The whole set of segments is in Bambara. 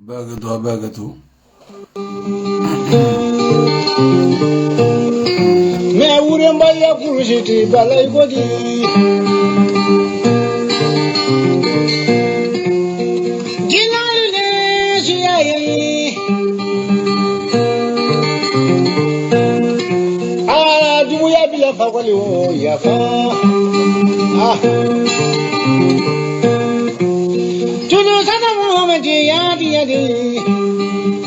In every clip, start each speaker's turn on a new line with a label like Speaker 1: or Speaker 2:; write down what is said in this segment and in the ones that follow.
Speaker 1: Bagatu.
Speaker 2: Me uremba ya kurushiti balai godi. Ginalile siyayi. Ah, dumu ya bila fakwali o ya fa. Ah. Tunu sana Muhammadi ya di.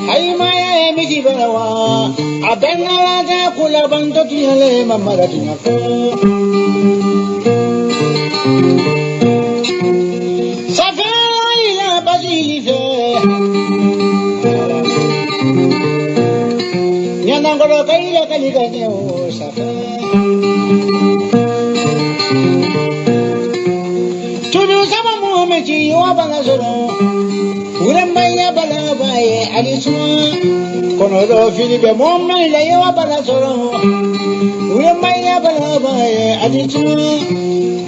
Speaker 2: Hai maya miji barawa. Abenala de kula bando tiyale mamara tiyako. Safari la bazilife. Nyanangolo kaila kalika nyo safari. Tudu sama Muhammadi yo banazoro. Urambaya balabaye alisuma. Kono Filipe Momma la yo banazoro. Urambaya balabaye alisuma.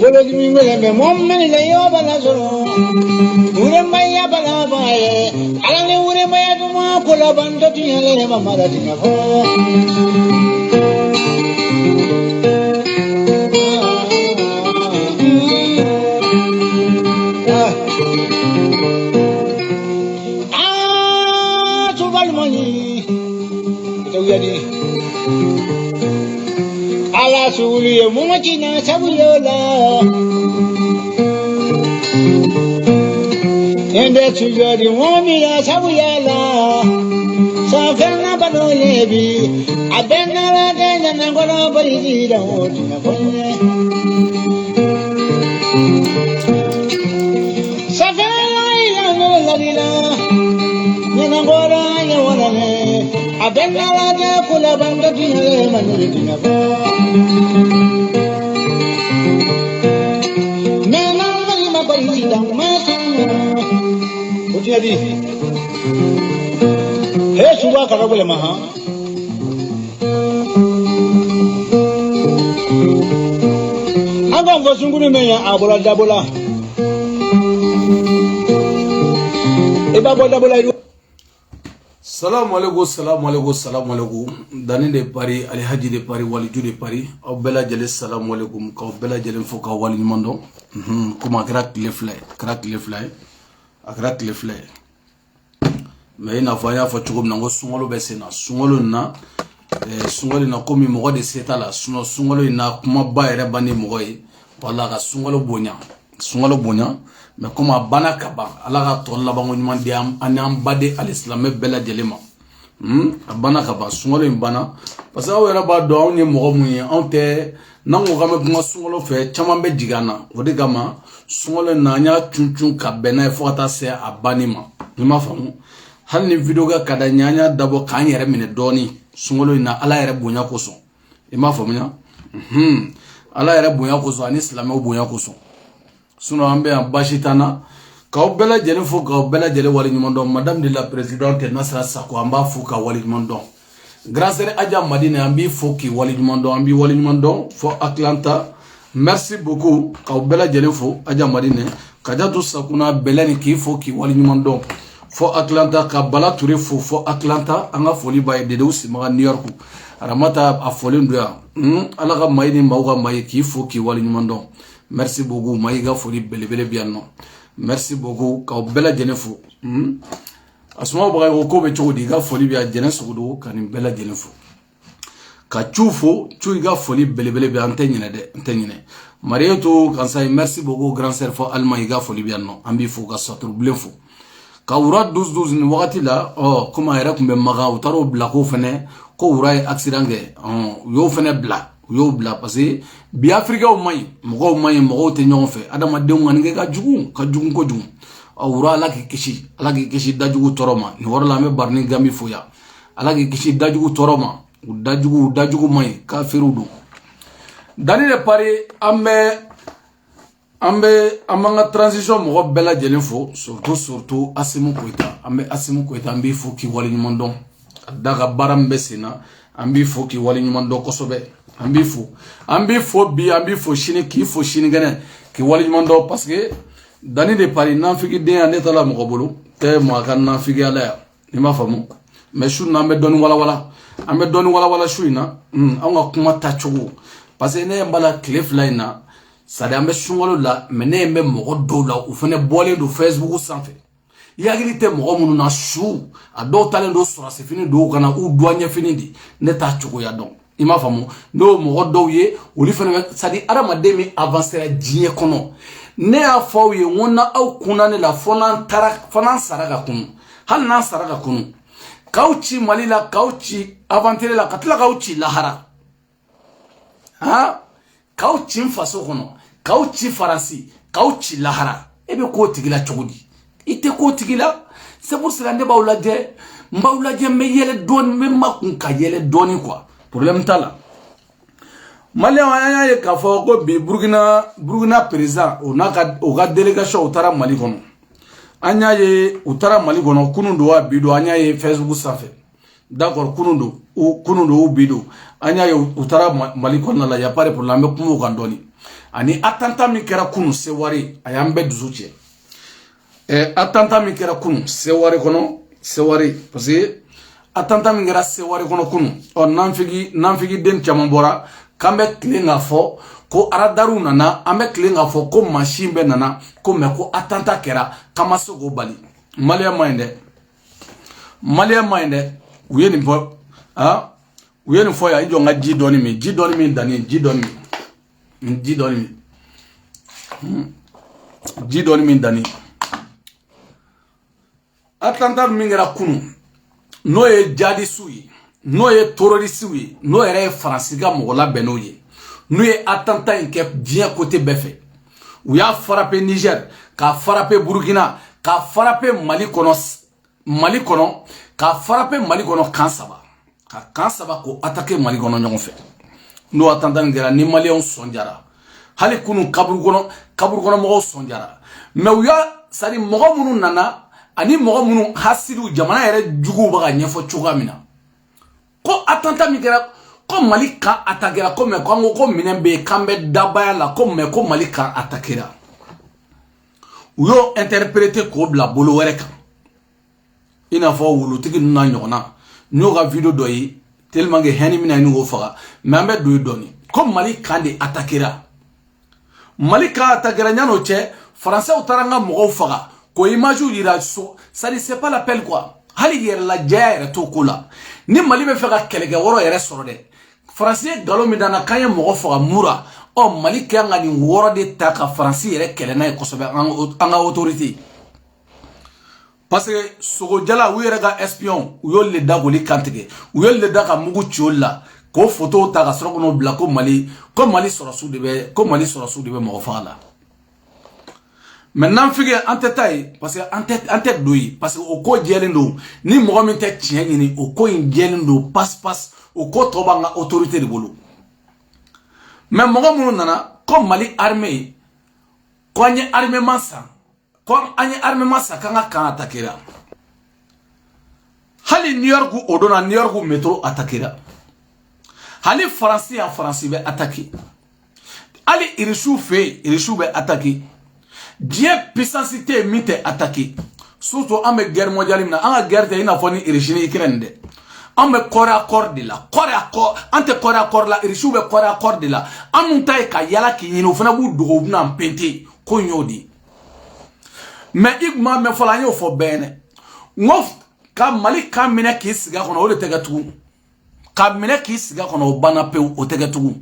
Speaker 2: Bolo dimimele Momma la yo banazoro. Urambaya balabaye alale urambaya duma kola bando tiyale mamara tinafo. Ala suli mumachina sabuyola. Ende sujodi mumira sabuyala. Safena banolebi. Abena la dena nangona bari da otina fone. Safena ila la dina. Nangora ya wanale. Abena la de kula bando tiyale manuri tiyako. Mena mari ma bari dang masuna. Ujadi. He suba karabule maha. Agam vasunguni meya abola dabola. Eba bola dabola.
Speaker 1: Salam alaikum. Dani de Paris, Ali Haji de Paris, Waliju de Paris. Au bella jele salam alaikum. Kau bella jele foka wali mando. Kuma crack le fly. Mais ina fanya fa chugum nango sungolo besena. Sungolo na komi mogo de seta la. Sungolo na kuma ba ere bani mogo yi. Wala ka sungolo bonya. Mais comme a bana kaba ala ka tolla bango nyman diam anam bade alislam bela jelema a bana kaba sungolo bana parce que awera ba do on ye mogo muye on te nango game kuma sungolo fe chama be jigana wodi kama sungolo na nya chuncun ka bena fo ta se a banima nima famu hal ni video ga kada nyanya dabo kan yere mine doni sungolo na ala yere bonya koso ima famu nya ala yere bonya koso ani islam bonya koso Suno ambe ambashitana ka bela jele fo ka bela jele wali nyumondo madame de la présidente Nasra Sako amba fo ka wali nyumondo grâce Adja Madina ambi fo ki wali nyumondo fo Atlanta merci beaucoup ka bela jele fo Adja Madina ka jatu sakuna belani ki fo ki wali nyumondo fo Atlanta ka bala touré fo Atlanta anga foli baye de usi ma New York ramata a foli ndoya ala ka mayini mawga mayi ki fo ki wali nyumondo. Merci beaucoup maïga foli belebele bianno merci beaucoup ka bela jenefo asuma baga ko be chodi ga foli bia jeneso do kan bela jenefo ka chufo chuiga foli belebele bi antenyine marieto kan say merci beaucoup grand sœur fo almaïga foli bianno ambi fo ka satur blefo ka ura 12 ni wakati la kuma era kumbe maga utaro bla ko fene ko ura accident ge yo fene bla yo bla parce que bi afrika o may mogo te ñon fe adama de ngane ga jugu ko jugu awura ala ki kishi dajugu toroma ni wor la me barni gambi foya ala ki kishi dajugu toroma dajugu may kafirudu dani de pare amanga transition mogo bela jelen fo surtout Asimu Koita ambi fo ki wali nyumondo daga baram besina ambi fo ki wali nyumondo kosobe ambi fo shini ki fo shini gane ki wali nyumondo parce que Dani de Paris nafigi den ya neta la mɔgɔ bolo tɛ mɔgɔ ka nafigi ala ya i m'a faamu mais su na an bɛ dɔɔni walawala an bɛ dɔɔni walawala su in na an ka kuma tacogo parce que ne ye n bala tile 2 in na c'est à dire an bɛ sunkalo la mais ne ye n bɛ mɔgɔ dɔw la u fana bɔlen don Facebook sanfɛ i hakili tɛ mɔgɔ minnu na su a dɔw talen don sɔrɔsi fini dɔw kana u douanier fini de ne t'a cogoya dɔn i m'a faamu n'o mɔgɔ dɔw ye olu fana bɛ c'est à dire adamaden min avancera diɲɛ kɔnɔ ne y'a fɔ aw ye n ko na aw kunna ne la fɔ n'an sara ka kunu hali n'an sara ka kunu k'aw ci Mali la k'aw ci aventure la ka tila k'aw ci lahara k'aw ci n faso kɔnɔ k'aw ci Faransi k'aw ci lahara e bɛ k'o tigi la cogo di i tɛ k'o tigi la c'est pour cela ne b'aw lajɛ n b'aw lajɛ n bɛ yɛlɛ dɔɔni n bɛ makun ka yɛlɛ dɔɔni quoi problème t'a la Malien an y'a ye k'a fɔ ko bi Burkina président o ka délégation u taara Mali kɔnɔ an y'a ye u taara Mali kɔnɔ kunun don wa bi don an y'a ye Facebook sanfɛ d'accord kunun don ou bi don an y'a ye u taara Mali kɔnɔna la y a pas de problème an bɛ kuma o kan dɔɔni ani attentat min kɛra kunun Seware a y'an bɛɛ dusu cɛ attentat min kɛra kunun Seware kɔnɔ Seware parce que attentat min kɛra Seware kɔnɔ kunun nanfigi den caman bɔra k'an bɛ tilen k'a fɔ ko aradaru nana an bɛ tilen k'a fɔ ko machine bɛ nana ko mais ko attentat kɛra k'an ma se k'o bali Malien ma ɲi dɛ u ye nin fɔ yan i jɔ n ka ji dɔɔni min danni ji dɔɔni min danni attentat min kɛra kunun n'o ye jihadistes ye n'o ye terroristes ye n'o yɛrɛ ye Faransi ka mɔgɔ labɛnnenw ye n'u ye attentat in kɛ diɲɛ côté bɛɛ fɛ u y'a frappé Niger k'a frappé Burkina k'a frappé Mali kɔnɔ k'a frappé Mali kɔnɔ kan 3 ka kan 3 ko attaquer Mali kɔnɔ ɲɔgɔn fɛ n'o attentat in kɛra ni Maliens sɔnjara hali kunun kaburu kɔnɔ mɔgɔw sɔnjara mais u y'a c'est à dire mɔgɔ minnu nana ani mɔgɔ minnu hasidiw jamana yɛrɛ juguw bɛ ka ɲɛfɔ cogoya min na ko attentat min kɛra ko Mali kan attaquera ko mais ko an ko minɛn bɛ yen k'an bɛ dabaya la ko mais ko Mali kan attaquera u y'o interpréter k'o bila bolo wɛrɛ kan i n'a fɔ wolotigi ninnu n'a ɲɔgɔnna n y'o ka video dɔ ye tellement que hɛni mina ɲini k'o faga mais an bɛ don yen dɔɔni ko Mali kan de attaquera Mali kan attaquera ɲan'o cɛ Français taara an ka mɔgɔw faga ko image yira so ça dit c'est pas l'appel quoi hali yɛrɛ la jaya yɛrɛ to ko la ni Mali bɛ fɛ ka kɛlɛkɛ wɔrɔ yɛrɛ sɔrɔ dɛ Faransi ye nkalon min dana k'an ye mɔgɔ faga mura Mali kan ka nin wɔrɔ de ta ka Faransi yɛrɛ kɛlɛ n'a ye kosɛbɛ an ka autorité parce que sogojala u yɛrɛ ka espion u y'olu le da k'olu kantigɛ u y'olu le da ka mugu ci olu la k'o photo ta ka sɔrɔ k'o bila ko Mali sɔrɔsiw de bɛ mɔgɔ faga la maintenant fige an tɛ taa ye parce que an tɛ don ye parce que o ko jɛlen don ni mɔgɔ min tɛ tiɲɛ ɲini o ko in jɛlen don passe o ko tɔ b'an ka autorité de bolo mais mɔgɔ minnu nana ko Mali armée ko an ye armement san k'an ka kan attaquera hali New York o don na New York métro attaquera hali Faransi bɛ attaquer hali Irisiw fɛ Irisiw bɛ attaquer diɲɛ puissance tɛ min tɛ attaquer surtout an bɛ guerre mondiale min na an ka guerre tɛ i n'a fɔ ni Russie ni Ukraine dɛ an bɛ corps à corps de la an tɛ corps à corps la Irisiw bɛ corps à corps de la an mun ta ye ka yala k'i ɲini o fana b'u dogo u bɛna n pente ko n y'o di mais i kuma mɛn fɔlɔ an y'o fɔ bɛɛ ɲɛna n ko ka Mali kan minɛ k'i sigi a kɔnɔ o de tɛ kɛ tugun ka minɛ k'i sigi a kɔnɔ o banna pewu o tɛ kɛ tugun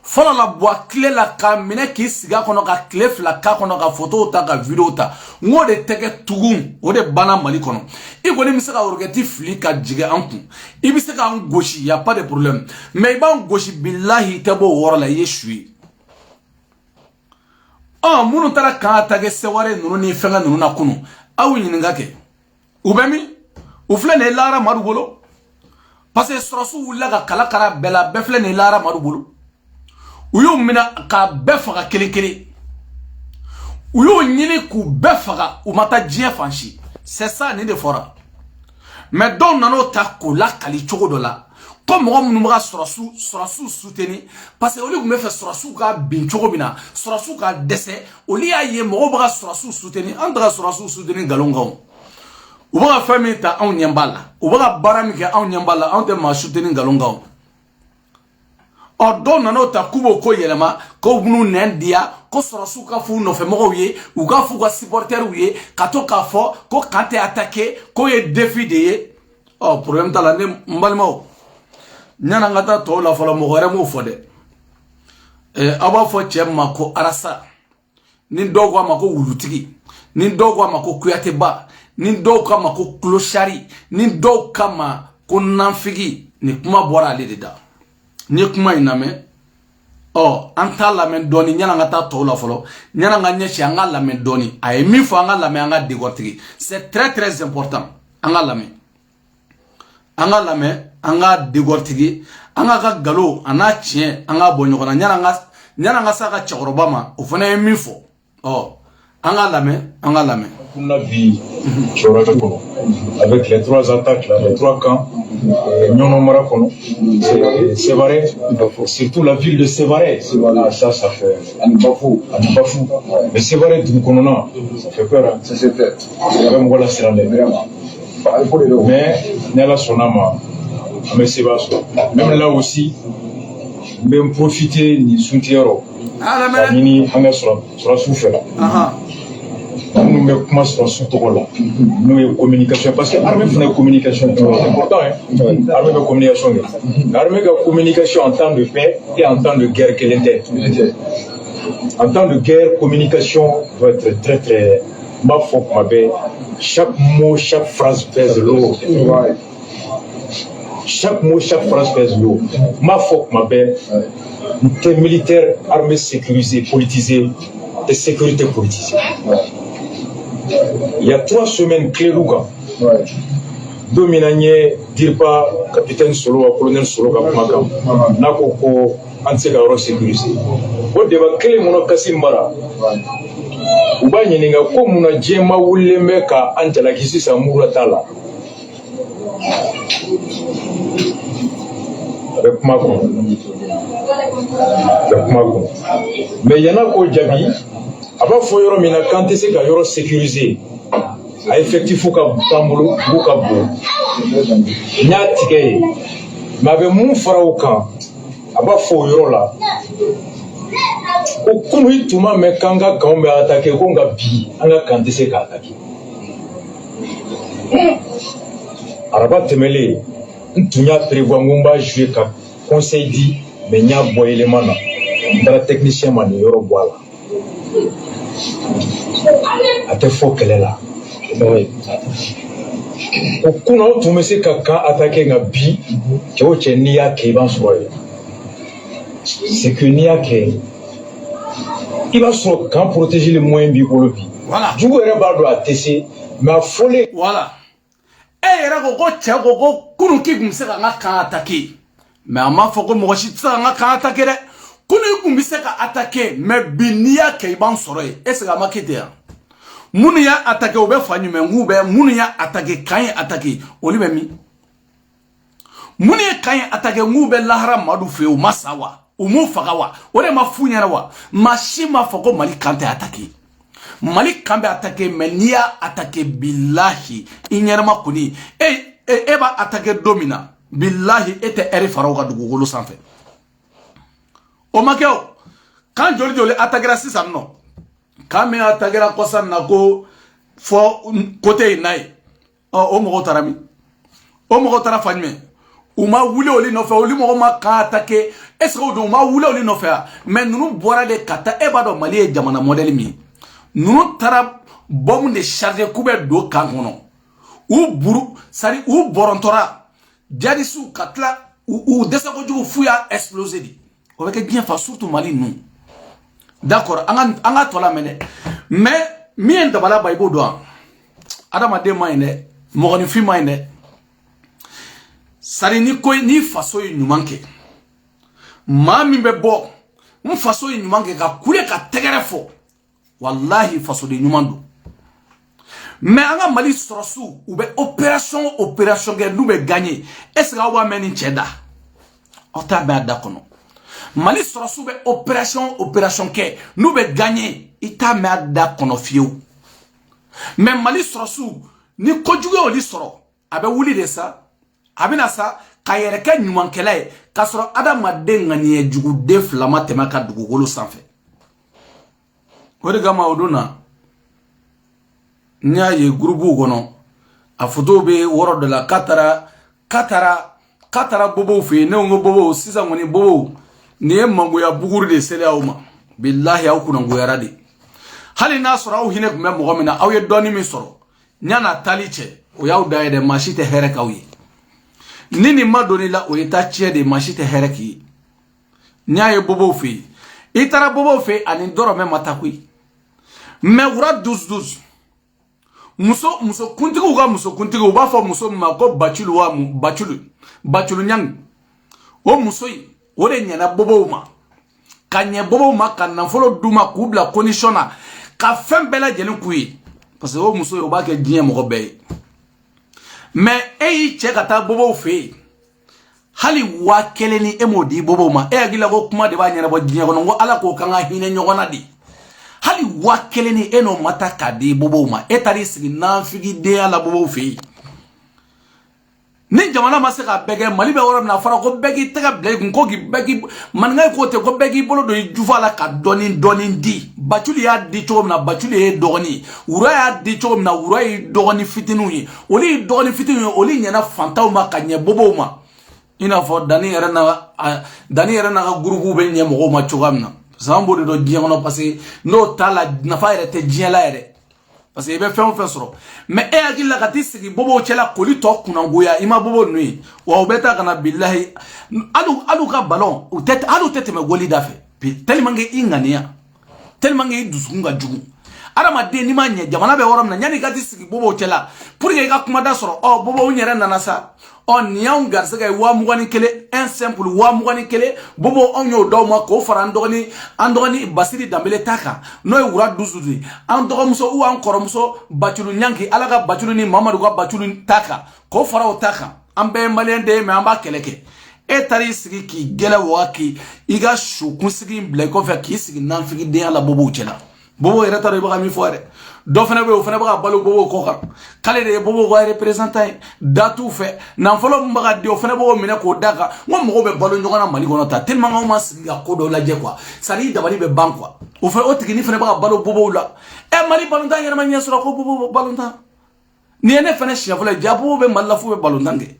Speaker 1: fɔlɔ la bɔ tile la ka minɛ k'i sigi a kɔnɔ ka tile 2 k'a kɔnɔ ka photo ta ka video ta n k'o de tɛ kɛ tugun o de banna Mali kɔnɔ i kɔni bɛ se ka roquette fili ka jigin an kun i bɛ se k'an gosi y a pas de problème mais i b'an gosi bilahi i tɛ bɔ o yɔrɔ la i ye su ye minnu taara kan attaquer Seware ninnu ni fɛngɛ ninnu na kunun aw ɲininka kɛ u bɛ min u filɛ nin ye Lahara Madu bolo parce que sɔrɔsiw wulila ka kala kara bɛɛ la bɛɛ filɛ nin ye Lahara Madu bolo u y'u minɛ ka bɛɛ faga kelen kelen u y'u ɲini k'u bɛɛ faga u ma taa diɲɛ fan si c'est ça nin de fɔra mais dɔw nan'o ta k'o lakali cogo dɔ la comme on nous va surasu soutenir parce que au lieu de me faire surasu ka binchogo bina surasu ka décès au lieu aye mo bra surasu soutenir andra surasu soutenir galongao ou va faire meta on nyambala ou va baramike on nyambala on te ma soutenir galongao o don nano ta kubo ko yelema ko bunu nendia ko surasu ka fu no fe mo ye ou ka fu ka supporter ye ka to ka fo ko quand t'es attaqué ko ye défi de oh problème ta la ne mbalmo nyana ngata to la folo mo gore mo fode aba fo chema ko arasa ni dogo amako wulutigi ni dogo amako kuyate ba ni dogo amako clochari ni dogo kama ko nanfigi ni kuma bora ale de da ni kuma iname oh anta la men doni nyana ngata to la folo nyana nga nyeshi anga la men doni ay mi fo anga la men anga digortigi c'est très important anga la men anga digortigi anga ka galo ana chien anga bonyokona nyana nga saka chakoroba ma o fana e mi fo oh anga lame
Speaker 3: on a vu avec les 3 attaques là, les 3 camps Nyonomarakono, Sévaré, surtout la ville de Sévaré, ça fait Anibafou, mais Sévaré Dunkonona, ça fait peur, ça c'est fait, même voilà c'est vraiment, mais Nela Sonama, mais c'est vaste, même là aussi, même profiter ni soutiero, ni hanga sur la souffle. Nous mettons comment sur ce là. Nous communication parce que l'armée fait une communication important l'armée de communication. L'armée de communication en temps de paix et en temps de guerre qu'elle était. En temps de guerre, communication doit être très ma faut ma belle. Chaque mot, chaque phrase pèse lourd. Chaque mot, chaque phrase pèse lourd. Ma faut ma belle. T'es militaire, armée sécurisée, politisée, et sécurité politisée. Il y a 3 semaines, Clélouga, Dominanier, Dirpa, capitaine Solo, colonel Solo, Kapmakam, Nakoko, Ansegaro sécurisé. Au débat, Clé Monokasimbara, Ubanyeninga, comme on a Djema Wulemeka, Antalakisi Samuratala. Avec Macron. Mais il y en a qui Djabi. Avant faut yoro mina quand c'est que yoro sécurisé a effectif ka tambulu buka bo nyatige mabe mun farao kan aba faut yoro la ko kunu ituma me kanga kan me attaquer ko nga bi anga quand c'est ka attaquer araba temele ntunya prévoir ngomba jouer ka conseil dit mais nya boyele mana dans technicien man yoro boala a te fo kɛlɛ la o kunna tun bɛ se ka kan attaquer nka bi cɛ o cɛ n'i y'a kɛ i b'a sɔrɔ yen c'est que n'i y'a kɛ i b'a sɔrɔ kan protéger les moyens b'i bolo bi jugu yɛrɛ b'a dɔn a tɛ se mais a fɔlen
Speaker 1: voilà e yɛrɛ ko cɛ ko kunun k'i kun bɛ se ka n ka kan attaquer mais a m'a fɔ ko mɔgɔ si tɛ se ka n ka kan attaquer dɛ kunun kun bɛ se ka attaquer mais bi n'i y'a kɛ i b'an sɔrɔ yen est ce que a ma kɛ ten yan munu ya attaquer ou be fanyu men ngou be munu ya attaquer kan attaquer oli be mi munu ya kan attaquer ngou be lahara madu fe o masawa o mu fagawa o de ma funyara wa mashima fako mali kante attaquer mali kambe attaquer menia attaquer billahi inyarma kuni e ba attaquer domina billahi ete eri faraw ka dugugolo sanfɛ o makeo kan joli attaquer sisan no kami attaquera kosan na ko fo côté nay o mo tarami o mo tara fanyme o ma wule oli no fa oli mo ma ka attaquer est ce que o ma wule oli no fa mais nous bora de kata e ba do mali e jamana model mi nous tara bom de charger kube do kan hono ou buru sari ou borontora jadisu katla ou desa ko jugu fuya exploser di o be bien fa surtout mali nous. D'accord, anga tola mene mais mien dabala baybo do adama de mayne mo ni fi mayne sari ni koy ni faso yu manke mami be bo mu faso yu manke ka kule ka tegere fo wallahi faso de nyumando mais anga mali sorosu ou be opération ge nous be gagner est-ce que wa meni cheda ota be adakono Mali sorosu be opération ke nous be gagner ita me adakono fieu mais Mali sorosu ni kojuge oli soro abe wuli de sa abina sa kayereke nyumankela e kasoro adamaden ngani jugu de flama temaka dugugolo sanfɛ Gama oduna nya ye groupe gono a photo be woro de la katara bobo fe ne ngo bobo sisa ngoni bobo ne mango ya buguru de sele awma billahi aw kuna ngo yarade hali na soro aw hine kuma mo gomina aw ye doni mi soro nya na taliche o yaw daye de machite hereka wi nini madoni la o eta chie de machite hereki nya ye bobo fe itara bobo fe ani doro me matakui mais wura 12 muso kuntigu ga muso kuntigu ba fo muso ma ko bachulu wa bachulu nyang o muso yi o de nyana bobo ma kanye bobo ma kan folo duma ku bla conditiona ka fem bela jeni kuyi parce que o muso yo ba ke dien mo be mais e che kata bobo fe hali wa keleni emodi bobo ma e agila ko kuma de ba nyana bo dien ko ngo ala ko kanga hine nyogona di hali wakeleni eno mata kadi bobo ma etari sigi nanfigi de ala bobo fe ni jamana ma se ka bege mali be wora na fara ko begi tega ble ko gi begi man ngay ko te ko begi bolo do jufa la ka doni di bachuli ya di chom na bachuli e dogoni ura ya di chom na ura e dogoni fitinu yi oli dogoni fitinu oli nyana fantaw ma ka nye bobo ma ina fo dani era na ga gurugu be nye mo ma chogamna Zambo de diamono passé no tala na fa rete diala ere parce que be fait soro mais e agila katisi bobo chela koli to kuna ngoya ima bobo nui wa obeta kana billahi alu ka ballon ou tête me goli dafe tellement nge ingania tellement nge dusunga jugu arama de ni manye jamana be worom na nyani katisi bobo chela pour que ka kuma da soro oh bobo nyere na nasa on niang garsega wa mugani kele un simple wa mugani kele bobo on yo do ma ko fara andogani basiri dambele taka no e wura duzudi andogo muso u an koromso bachulu nyanki alaga bachulu ni mamadu ga bachulu taka ko fara o taka ambe malien de me amba keleke e tari sigi ki gele waki iga shukun sigi ble ko fa ki sigi nan figi de ala bobo chela bobo era taro ba mi foire do fana be o fana ba balu bobo ko xar kale de bobo go representant datu fe nan folo mbaga de o fana bobo mine ko daga ngom mo be balu nyogona mali gono ta tellement ngom mas ya ko do la je quoi sali dabali be ban quoi o fe o tigi ni fana ba balu bobo la e mali balu ta yere man yesura ko bobo balu ta ni ene fana shia folo jabu be malafu be balu ndange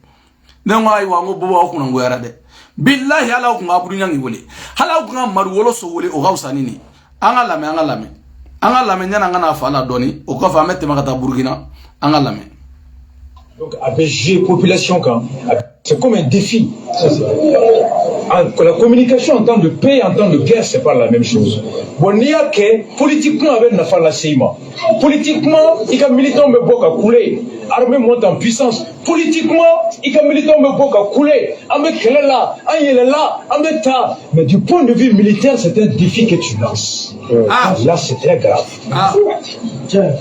Speaker 1: nengo ay wa ngo bobo ko ngo yara de billahi ala ko ngaburu nyangi wole hala ko ngamaru wolo so wole o gawsani ni anga lame nyana ngana fala doni o ko fa mette makata Burkina anga lame
Speaker 3: donc ABG population quand c'est comme un défi. La communication en temps de paix, en temps de guerre, c'est pas la même chose. Bon, il y a que politiquement avec Nafal la Seima. Politiquement, il y a militants me boka couler. Armée monte en puissance. Politiquement, il y a militants me boka couler. Avec là, là, avec ta. Mais du point de vue militaire, c'est un défi que tu lances. Là, c'est très grave.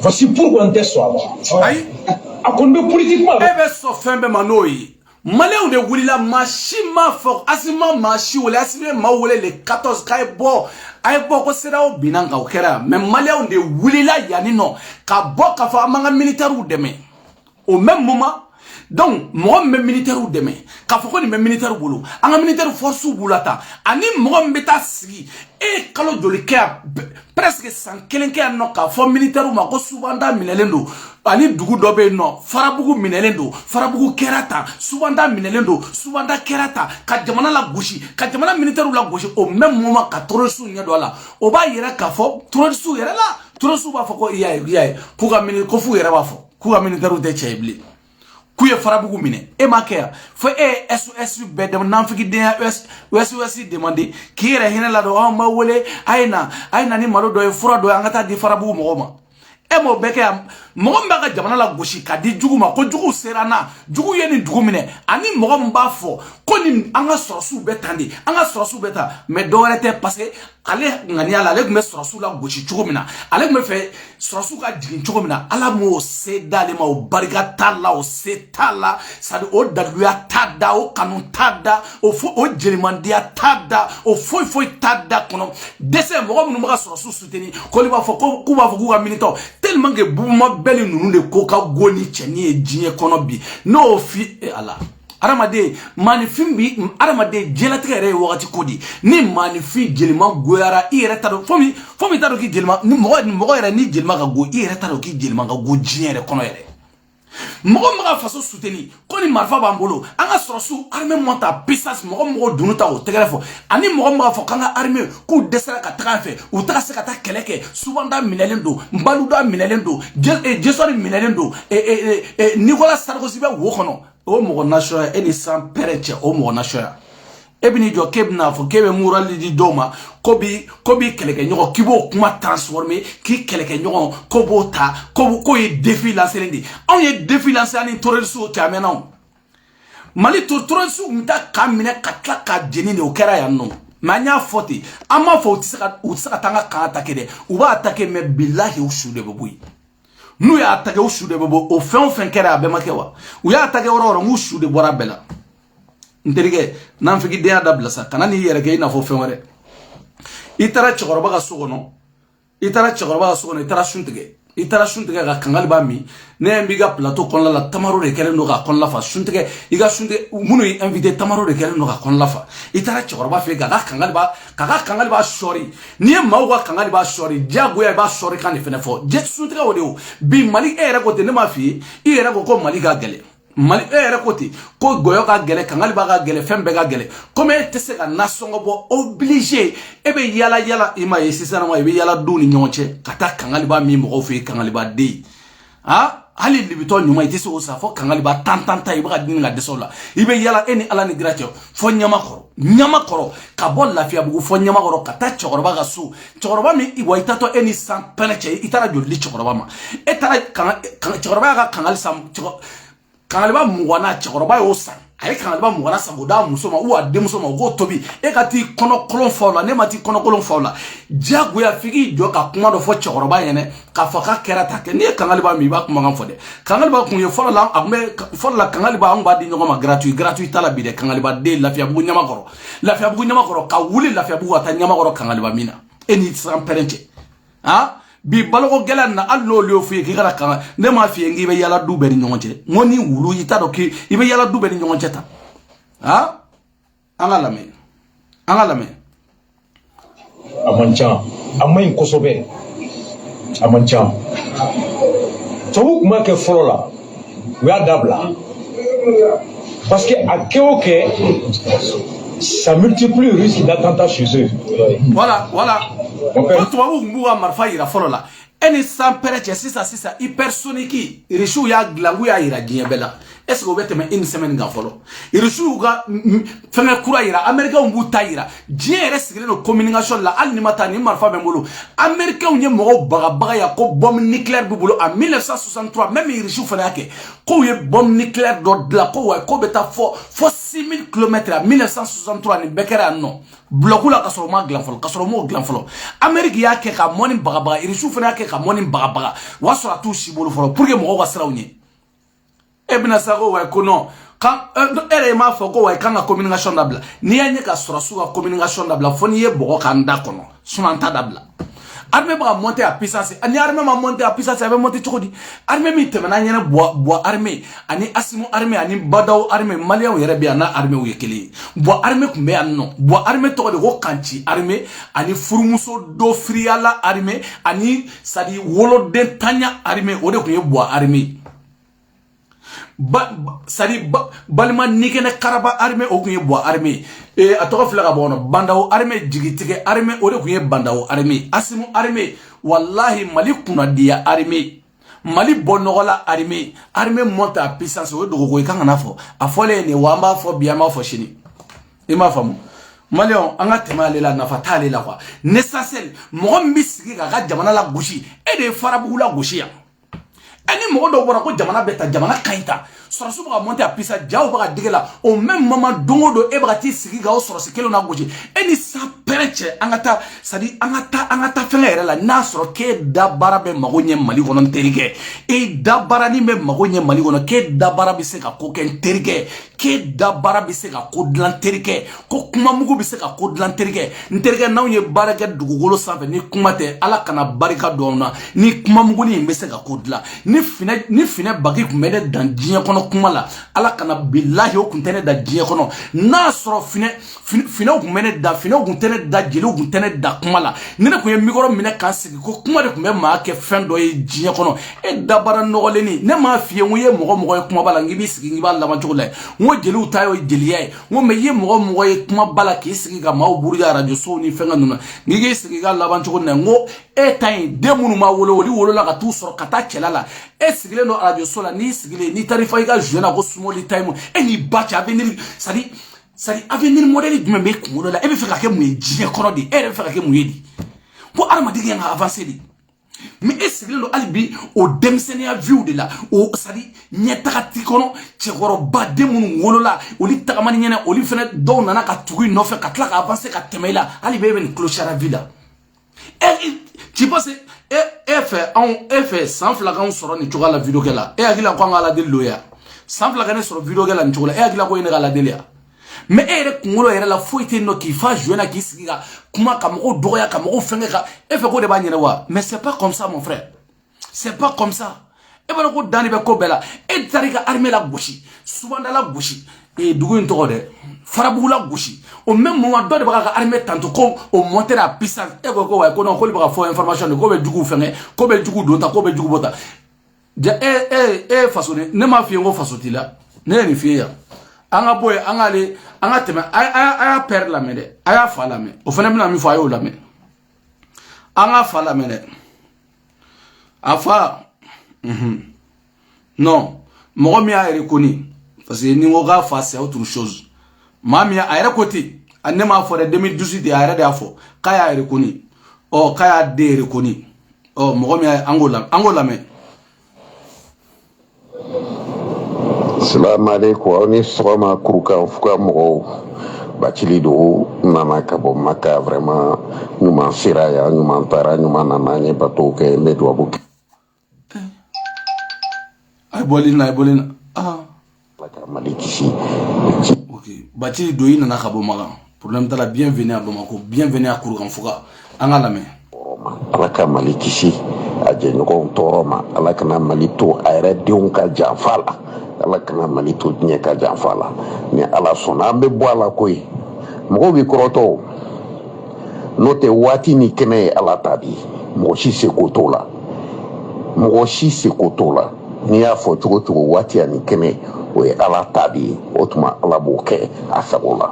Speaker 3: Voici pourquoi on t'essoit. À combien politiquement?
Speaker 1: Malé de wulila machima fort asima machi wala asime ma wala le 14 kay bo ay bo ko sera o binanga o kera mais malé de wulila yani no ka bo ka fa manga militaire ou deme au même moment donc moi même militaire ou deme ka fa ko ni même militaire bolo anga militaire force bulata ani mo mbeta sigi e kalo joli ka presque 100 kelenke no ka fo militaire ma ko subanda minelendo ani dugu dobe no farabugu minelendo farabugu kerata subanda minelendo subanda kerata ka jamana la goshi ka jamana militaire la goshi au même moment ka torosu nya do la o ba yera ka fo torosu yera la torosu ba fo ko iya ku ga militaire ko fu yera ba fo ku ga militaire de chebli ku ye farabugu mine e makea fo SOS be de nanfiki de SOS demander ki yera hina la do ma wole ayna ni malo do e fura do angata di farabugu mo ma e mo beke mo mba ka jamana la goshi ka di jugu ma ko jugu serana jugu ye ni dugu mine ani mo mba fo ko ni anga sorosu betandi anga sorosu beta mais do rete parce que ale ngani ala ale me sorosu la goshi jugu mina ale me fe sorosu ka digin jugu mina ala mo se dale ma o barika tala o se tala sadi o daluya tada o kanu tada o fo o jelimandia tada o foi tada kono dese mo mo ka sorosu soutenir ko li ba fo ko ba fo ku ka milito tellement que bouma belle nous de coca goni cheni e jinye kono bi no fi e ala aramade manifim bi aramade jelatika re wakati kodi ni manifi jelima goyara ire taro fomi taro ki jelima ni mo era ni jelima ga go ire taro ki jelima ga go jinye re kono ere mogo maga faso soutenir ko ni marfa bambolo anga sorosu armée monta puissance mogo dunuta o tegrefo ani mogo maga fo kanga armée ku desera ka taga fe u taga se ka ta keleke subanda minelendo mbaluda minelendo jesori minelendo Nicolas Sarkozy be wo kono o mogo national eni sans pereche o mogo national ebini jo kebna fo kebe murali di doma kobi keleke nyogo kibo kuma transformer ki keleke nyogo kobo ta ko ye défi lancer ndi on ye défi lancer ani torelsu kamena mali torelsu mta kamine katla ka jeni ne o kera ya no manya foti ama fo utsaka tanga ka attaquer de ou va attaquer mais billahi ou shude bobuyi nous ya attaquer ou shude bobo o fin kera abemakewa ou ya attaquer oro ngu shude bora bela nterige nan fiki dia dabla sa kanani yere ke ina fo fenware itara chigoroba ga sugono itara shuntige ga kangal ba mi ne mbiga plateau kon la tamaro de kele no ga kon la fa shuntige iga shuntige munu invité tamaro de kele no ga kon la fa itara chigoroba fe ga kangal ba shori ni ma ga kangal ba shori jago ya ba shori kan fene fo je shuntige wodeo bi mali era ko te ne ma fi era ko mali ga gele mali ere koti ko goyo ka gele kangali ba ga gele fembe ga gele comme tese ka nasongo bo obligé ebe yala ima yesisana ma ebe yala duni nyonche kata kangali ba mi mo fe kangali ba de ha hali libito nyuma itese o sa fo kangali ba tantanta iba ga dinga desola ibe yala eni ala ni gratio fo nyama koro ka bon lafia bugu fo nyama koro kata chokoroba ga su chokoroba mi iwa itato eni san peneche itara joli chokoroba ma etara chokoroba ga kangali sam kanaliba mugwana chakoroba yo san ay kanaliba mugwana sagoda musoma ou ade musoma go tobi e kati kono kolon fawla ne mati kono kolon fawla jago ya figi jo ka kuma do fo chakoroba yene ka faka kerata ke ne kanaliba mi ba kuma ngam fode kanaliba kun ye fola la agme fola kanaliba amba di nyoma gratuit tala bi de kanaliba de lafia bugu nyama koro ka wuli lafia bugu ata nyama koro kanaliba mina eni san perenche ha bi balogo gelan na allo leo fu ki gara kan ne ma fi ngi be yala du be ni nyonche ngoni wulu yita do ki ibe yala du be ni nyonche ta ha angala me
Speaker 3: amancha amay kosobe amancha to kuma ke folola we adabla parce que à Kéoké ça multiplie le risque d'attentat chez eux.
Speaker 1: Voilà. Quand tu vas voir marfa ira folola. Eni sans pereche sisa hypersonique. Rishu ya glangu ya ira diabela. Est-ce que vous êtes une semaine ga folo? Rishu ga fenga kura ira America umbu taira. Dien reste no communication la al ni mata ni marfa bembolo. America unye mo baga ya ko bombe nucléaire bubulo en 1963 même Rishu fana ke. Ko ye bombe nucléaire do la ko beta fo 6000 km à 1963 ni bekera no. Blokula kasoro ma glanfolo kasoro mo glanfolo America ya ke ka moni baga Rishu fana ke ka moni baga wasora tu shibolo folo pour que mo ga sra unye. Ebina sago wa kono kan ere ma foko wa kan communication dabla ni anye ka sorosu ka communication dabla foni ye bogo kan da kono sunanta dabla armée ba monter à puissance ani armée ma monter à puissance avec monter chokodi armée mi temena nyene bois armée ani asimo armée ani badaw armée malien yere bi ana armée wo yekeli bois armée kumbe anno bois armée to de ko kanchi armée ani furmuso do friala armée ani sadi wolo de tanya armée o de ko ye bois armée balma nikene karaba armée o kunye bois armée atoka flaga bono bandao armée jigitike armée o de kunye bandao armée asimu armée wallahi mali kuna dia armée mali bonogola armée monte à puissance o dogo ko ikanga nafo afole ne wamba fo biama fo shini ima famu Malion anga temale la nafatale la quoi n'essentiel mo mbisi ga jamana la gauche et de farabu la gauche ya ani mo do bora ko jamana beta jamana kaita sora su ba monter à pisa jaw ba digela au même moment dongo do e ba ti sigi ga o sora se kelo na gauche eni sa pereche angata sadi angata fengere la na soro ke da barabe magonye mali kono terike e da barani me magonye mali kono ke da barabe se ka ko ken terike ke da barabe se ka ko dlan terike ko kuma mugu be se ka ko dlan terike nterike na unye baraka dugugolo sanfe ni kuma te ala kana barika dona ni kuma mugu ni be se ka ko dlan ni fine bagi kumede dan dinya kono kuma la ala kana billahi o kuntene da dinya kono na soro fine o kumene da fine o kuntene da jeli o kuntene da kuma la ni ne kunye mikoro mine kan sigi ko kuma de kumbe ma ke fen do e dinya kono e dabara nogoleni ne ma fiye nguye mogo kuma bala ngibi sigi ngiba la ma chukule ngo jeli u tayo jeli yae ngo me ye mogo kuma bala ki sigi ga ma o buruja radio so ni fenga nuna ngi sigi ga la ban chukule ngo e tayin demunu ma wolo la ka tu soro kata chelala e sigile no radio so la ni sigile ni tarifa ga jeuna ko small time e ni bacha avenir sadi avenir modèle du même kumodo la e be feka ke mu ejie kono di e be feka ke mu yedi ko armadi ke nga avancer di mais e sigile no albi o demsenia view de la o sadi nyetakati kono chekoro ba demunu wolo la o li takamani nyene o li fene do nana ka tugu no fe ka tla ka avancer ka temela ali be ben clochara vida e tu penses fait sans flagrant sur ni la vidéo qu'elle a et agila ko ngala de loya sans flagrant sur vidéo qu'elle a ni et agila ko ina la delia mais ere kungolo ere la foité no qui fa jouer na kisiga kuma kamoko doya kamoko fengeka e fait ko de banyere wa mais c'est pas comme ça mon frère c'est pas comme ça e bala ko dani be ko bela e tarika armée la gauche souvent dans la gauche et dugu into de farabu la gauche au même moment do de baka armée tanto ko au monter la puissance e ko wa ko non ko li baka fo information de ko be dugu fenge ko be dugu dota ko be dugu bota de façonné ne ma fi ngo fasoti la ne ni fi ya anga boy anga le anga tema aya perdre la mede aya fa la me o fene mina mi fo ayo la me anga fa la mede afa non mo mi a reconnu parce que ni ngoga fa c'est autre chose mami a côté anema fo de 2018 a de afo kaya reconnu o kaya de reconnu o mo mi angola me
Speaker 4: Salam alaikum, on est sur ma kouka fuka mo bachili do nana kabo maka vraiment nous m'en siraya nous m'en tara nous m'en nanye bato ke medo abuki
Speaker 1: ay bolina ah
Speaker 4: la malikisi
Speaker 1: OK bachili do ina na kabo maka problème tala bienvenue à Bamako bienvenue à Kouroukan fuka anga la me
Speaker 4: alaka malikisi aje nyoko toroma alaka na malito ayre diunka jafala alaka na malito nyeka jafala ni ala sona be boala koy mo bi kroto note wati ni kene ala tabi mo shi se kotola ni ya fo tugo wati ani kene o ala tabi otuma ala boke asabola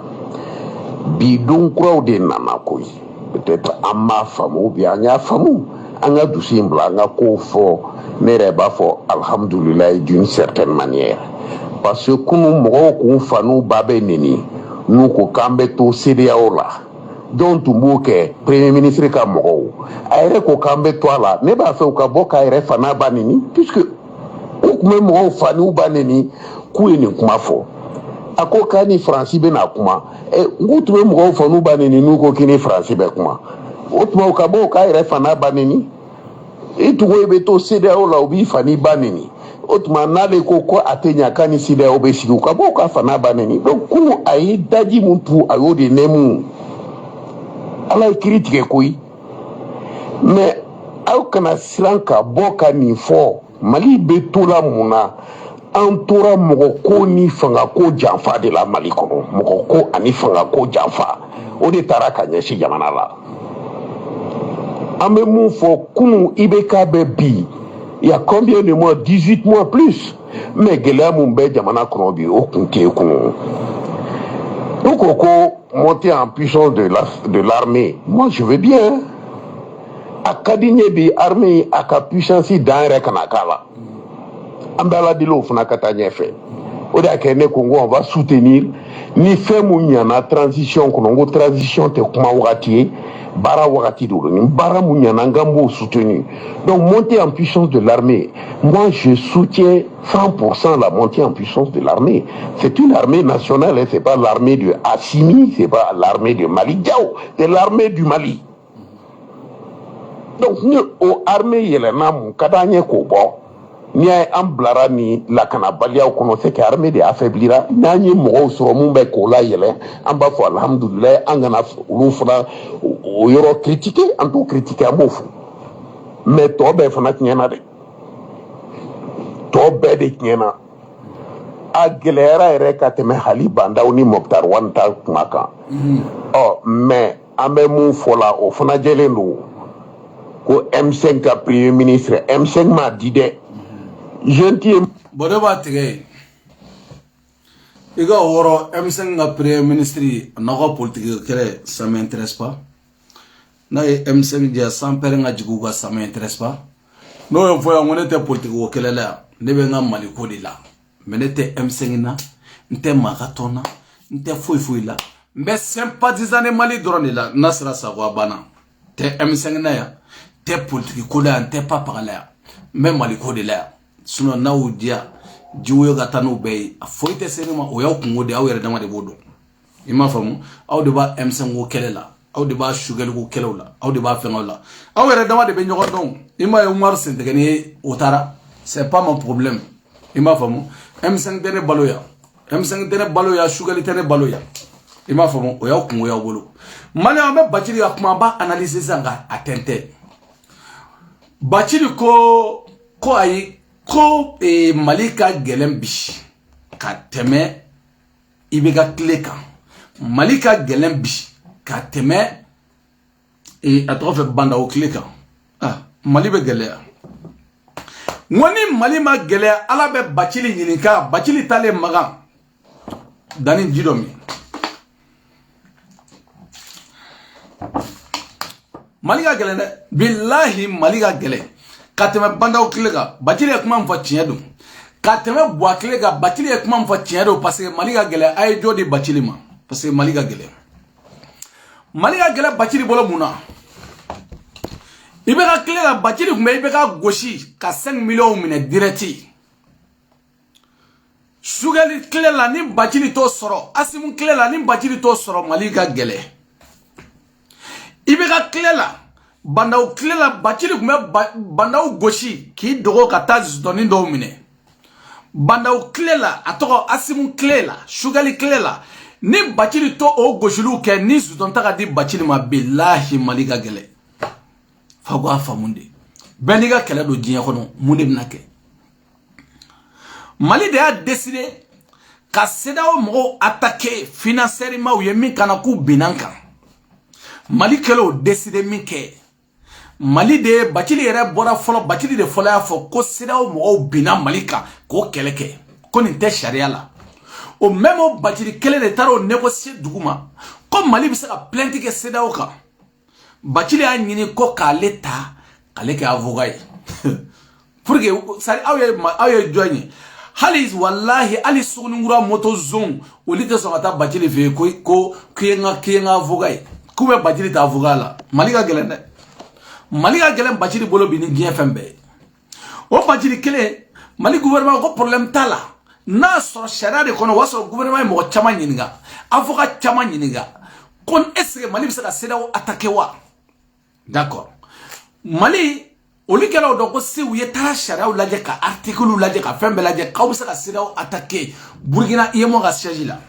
Speaker 4: bidon kro de nana koy peut-être amma famu bi anya famu anga du simbla anga ko fo mere ba fo alhamdulillah d'une certaine manière parce que kunu mo ko fanu babe nini nous ko kambe to CEDEAO la donc mboke premier ministre ka mo ayre ko kambe to la ne ba fe ko boka ayre fana banini puisque ko me mo fanu banini ku ni kuma fo ako kani France be na kuma ngutu mo ko fanu banini nu ko kini France be kuma otuma ka boka ayre fana banini itu go be to CEDEAO la obi fani banini otuma nale koko atenya kani CEDEAO be siku ka boka fana banini donc ku ayi daji muntu ayo de nemu ala critique koy mais au kana silanka boka ni fo mali be tola muna antora mogo ko ni fanga ko janfa de la mali kono mogo ko ani fanga ko janfa o de taraka nyeshi jamana la ambe mu fo kunu ibeka be bi il y a combien de mois 18 mois plus mais gela mu be jamana kono bi o kunke kunu donc ko monter en puissance de l'armée moi je veux bien akadinye bi armée aka puissance dans rekanakala ambala dilo funa katanye fe on va soutenir ni fait la transition qu'on transition te kuma wakati bara wakati do ni bara munyana ngambo soutenu. Donc monter en puissance de l'armée, moi je soutiens 100% la montée en puissance de l'armée. C'est une armée nationale, hein, c'est pas l'armée de Assimi, c'est pas l'armée de Mali Diao, c'est l'armée du Mali. Donc nous au armée yelena mu kadanye ko bo ni ay amblara ni la kanabalia ko c'est que armée de affaiblira nani mo so mu be ko la yele amba fo alhamdulillah angana lu fula o yoro critiquer en tout critiquer amofu mais to be fana nyana de to be de nyana a gelera ere ka teme hali banda ni moktar wanta maka oh mais ambe mu fola o fana jelendo ko M5 ka premier ministre M5 m'a dit de gentil
Speaker 1: bodo ba tige iga woro M5 ka premier ministre nago politique kele ça m'intéresse pas na M5 dia sans père nga jiguga ça m'intéresse pas no yo foya ngone te politique ko kele la ne be nga mali ko de la mais ne te M5 na nte makatona nte foi la mais sympathisant mali drone la nasra sa wa bana te M5 na ya te politique ko la te pas par là même mali ko de la sinon na udia jiwo ga tanu be foite senema o yaw kungo de awere dama de bodo ima famu aw de ba M5 ko kelela aw de ba sugal ko kelawla aw de ba fengola awere dama de be nyogo don ima Umar Sente gani otara c'est pas mon problème ima famu M5 dene baloya sugal tene baloya ima famu o yaw kungo yaw bolo mali ambe bachiri akuma ba analyser zanga atente bachiri ko ayi ko malika gelen bi ka teme ibega kleka malika gelen bi ka teme atofe banda o kleka mali be gelea ngoni mali ma gelea ala be bachili nyinika bachili tale maga dani jidomi malika gelen billahi malika gelen kateme banda o klega bachili kuma mfa tiyedo kateme bwa klega bachili kuma mfa tiyedo parce que malika gele ay jodi bachili ma parce que malika gele bachili bolo muna ibeka klega bachili kuma ibeka goshi ka 5 millions mine direct sugali klela ni bachili to soro asimu klela ni bachili to soro malika gele ibeka klela bandau klela bachili kume bandau goshi ki dogo kata zidoni do mine bandau klela atoko asimu klela sugali klela ni bachili to o goshilu ke ni zidon taka di bachili ma billahi malika gele fagwa famunde beniga kele do jinya kono munde bnake mali de a décidé ka sedao mo attaquer financièrement ou yemi kana ku binanka mali kelo décidé minke mali de bachili yere bora folo bachili de fola fo ko sidao mo bina malika ko keleke ko ni te sharia la o même bachili kele de taro négocier duguma ko mali bi saka plainte ke sidao ka bachili a nyini ko ka leta kaleke avocat pour que sari awye joigné halis wallahi ali sugni ngura moto zone o lite so ata bachili fe ko kienga avocat kume bachili ta avocat la malika gelende malika gelen bachili bolo bini gien fembe o bachili kele mali gouvernement ko problème tala na so sharia de kono waso gouvernement mo chama nyinga avocat chama nyinga kon est-ce que mali bisa seda o attaquer wa d'accord mali o likelo do ko si wiye ta sharia o laje ka article laje ka fembe laje ka bisa seda o attaquer burkina yemo ga siège la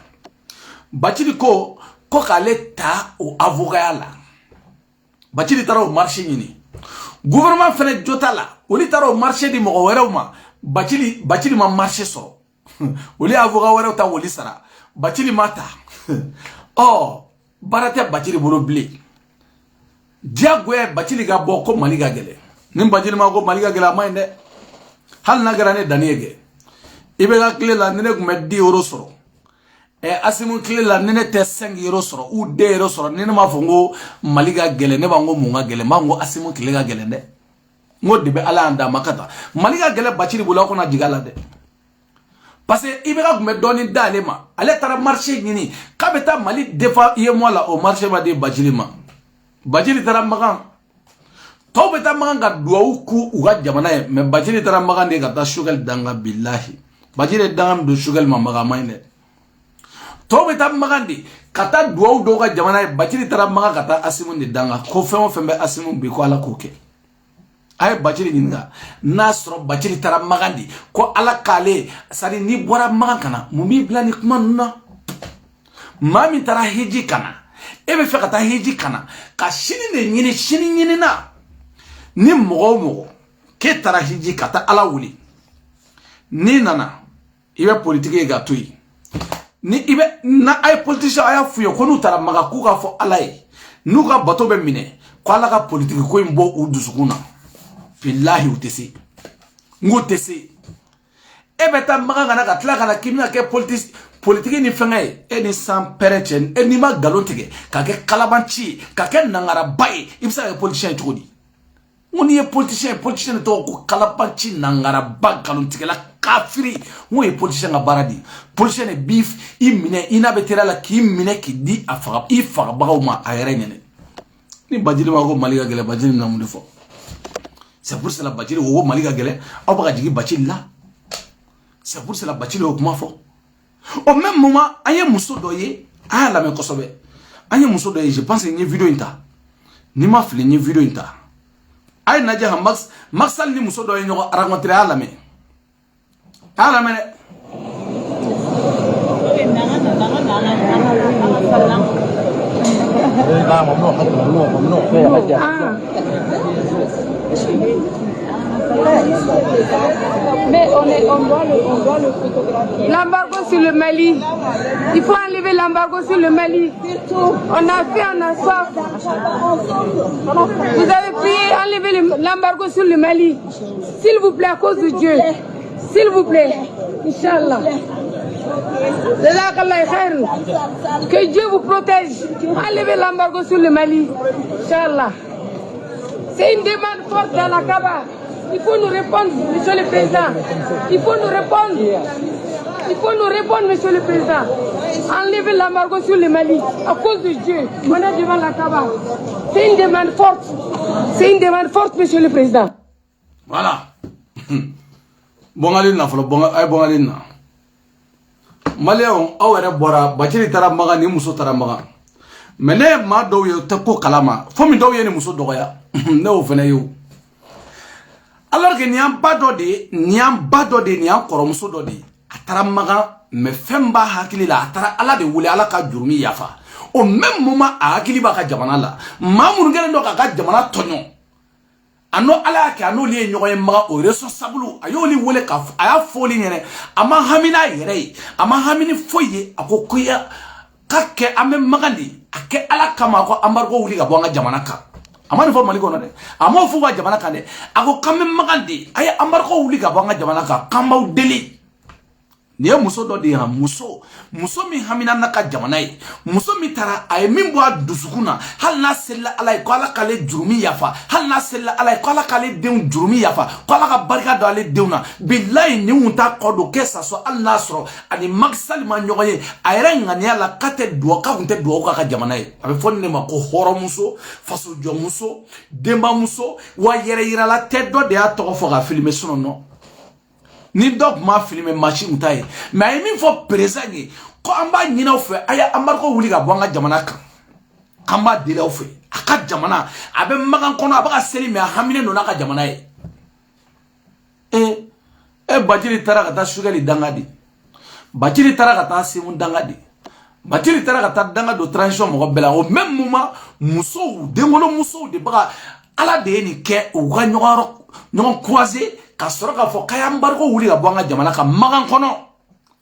Speaker 1: bachili ko ka leta o avocat la bachili taro marché ñini gouvernement fene jotala oli taro marché di mo wérew ma bachili ma marché so oli avocat wérew ta woli sara bachili mata oh barate bachili bolo blé diagwe bachili ga boko mali ga gele nim bachili ma go mali ga gele ma inde hal na garane daniege ibe ga kle la nene gume 10 € soro asimu kile la nene te 5 € soro ou 2 € soro nene ma fongo maliga gele ne bango munga gele mango asimu kile ga gele de ngo debe ala anda makata maliga gele bachiri bula ko na digala de parce que ibeka gume doni dale ma ale tara marché ngini kabeta mali defa ye moi la au marché ma de Badjili ma Badjili tara magan to beta magan ga duau ku uga jamana ye mais Badjili tara magan de ga ta sugal danga billahi Badjili dangam do sugal ma maga mayne to beta magan de kata duau do ga jamana ye Badjili tara magan kata asimun de danga ko fengo fembe asimun bi ko ala koke ay Badjili ninga nasro Badjili tara magandi ko ala kale sari ni bora magan kana mumi blani kuma nuna mami tara hiji kana ebe fe kata hiji kana ka shini ne nyini shini nyini na ni mogo ke tara hiji kata ala wuli ni nana ibe politique ga toyi ni ibe na ay politicien aya fuyo ko nu tara maga ku ga fo ala yi nu ga bato be mine ko ala ga politique ko imbo u dusukuna billahi utesi ngotesi ebeta maga na gatla kana kimna ke politique ni fengai eni sans perechen eni ma galotige ka ke kalabanchi ka ke nangara bay ibsa ke politicien todi ngoni ye politicien to ko kalabanchi nangara ba galotige la kafiri ngoy politicien ga baradi politicien e beef imine ina betera la ki mine ki di afa ifa ba ma ayere nyene ni Badjili ma ko maliga gele Badjili na munde fo. C'est pour cela Badjili wo maliga gele aw baka jigi Badjili là. C'est pour cela Badjili wo kuma fo. Au même moment aye muso doye a la me kosobe. Aye muso doye je pense une vidéo inta. Ni ma fili une vidéo inta. Aye naje ha Maxal ni muso doye ñoko rencontrer a la me. A la me.
Speaker 5: Mais on doit le photographier. L'embargo sur le Mali. Il faut enlever l'embargo sur le Mali. On a fait, on a soif. Vous avez prié, enlever l'embargo sur le Mali. S'il vous plaît, à cause de Dieu. S'il vous plaît. Inch'Allah. Que Dieu vous protège. Enlevez l'embargo sur le Mali. Inch'Allah. C'est une demande forte dans la Kaaba. Il faut nous répondre, monsieur le président. Il faut nous répondre. Il faut nous répondre, monsieur le président. Enlevez l'embargo sur le Mali. À cause de Dieu. On est devant la Kaaba. C'est une demande forte. C'est une demande forte, monsieur le président.
Speaker 1: Voilà. Bongalina, bongalina. Maléon, awere bora, Badjili tara maga ni muso tara maga. Mene ma do yo tako kalama. Fomi do ye ni muso doya. Ne o fene yo. Alors que niam bado de niam koromuso do de. Atara maga me femba hakili la atara ala de wule ala ka jurumi yafa. Au même moment a hakili ba ka jamana la. Mamour ngene do ka jamana tonyo. Ano ala ke ano li nyoye maga o responsable ayo li wole ka aya foli nyene ama hamina yere ama hamini foye akokuya kake ame magandi ake ala kama ko ambargo wuli ga bonga jamana ka amani fo mali gono de amo fu wa jamana ka de ako kame magandi aya ambargo wuli ga bonga jamana ka kamba deli ni muso do de ha muso mi hamina naka jamana yi muso mi tara ay min bo dusukuna hal na sella alay ko ala kale jurumi yafa hal na sella alay ko ala kale deun jurumi yafa ko ala ka barika do ale deuna billahi ni unta ko do ke saso al nasro ani magsal ma nyoye ayra ngani ala kate do ka unte do ka jamana yi abe fonne ma ko horo muso faso jo muso demba muso wa yere yira la teddo de ato fo ga filmer suno no ni dog ma filmer machine taye mais min fo présent ko amba nyina fe aya amarko wuli ga bonga jamana kan amba dile fe aka jamana abe magan kono abaka seli me hamine no naka jamana Badjili tara kata sugali dangadi Badjili tara kata simun dangadi Badjili tara kata danga do transition mo bela au même moment muso dengolo muso de baka ala de ni ke o ga nyon croiser ka soroka fo kaya mbarko wuli ga bonga jamana ka magan kono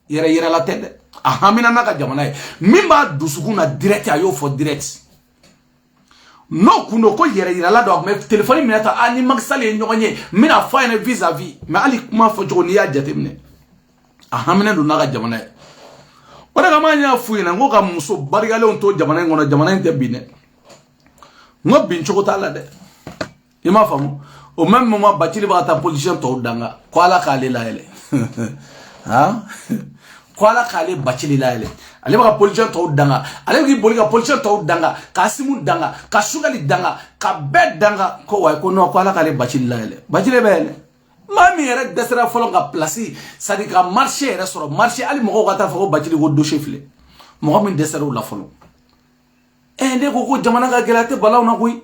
Speaker 1: yere la tête ahamina naka jamana mimba dusukuna direct ayo fo direct no kuno ko yere la do me téléphone minata ani magsale nyonye mina fa ene vis-à-vis mais ali kuma fo joni ya jatemne ahamina do naka jamana wala kama nya fuina ngo ka muso barigale on to jamana ngono jamana inte bine ngo bin choko tala de ima famu au même moment Badjili va ta position to danga ko ala ka le la ele hein ko ala kale bacili la ele ale ba police to danga ale ki boli ka police to danga ka simu danga ka sugali danga ka bed danga ko way ko no ko ala kale bacili la ele bacile bele mami yere desera folo ka place sadi ka marché yere soro marché ali mo ko ta fo bacili ko do chefle mo min desera la folo ne ko jamana ka gelate balaw na koy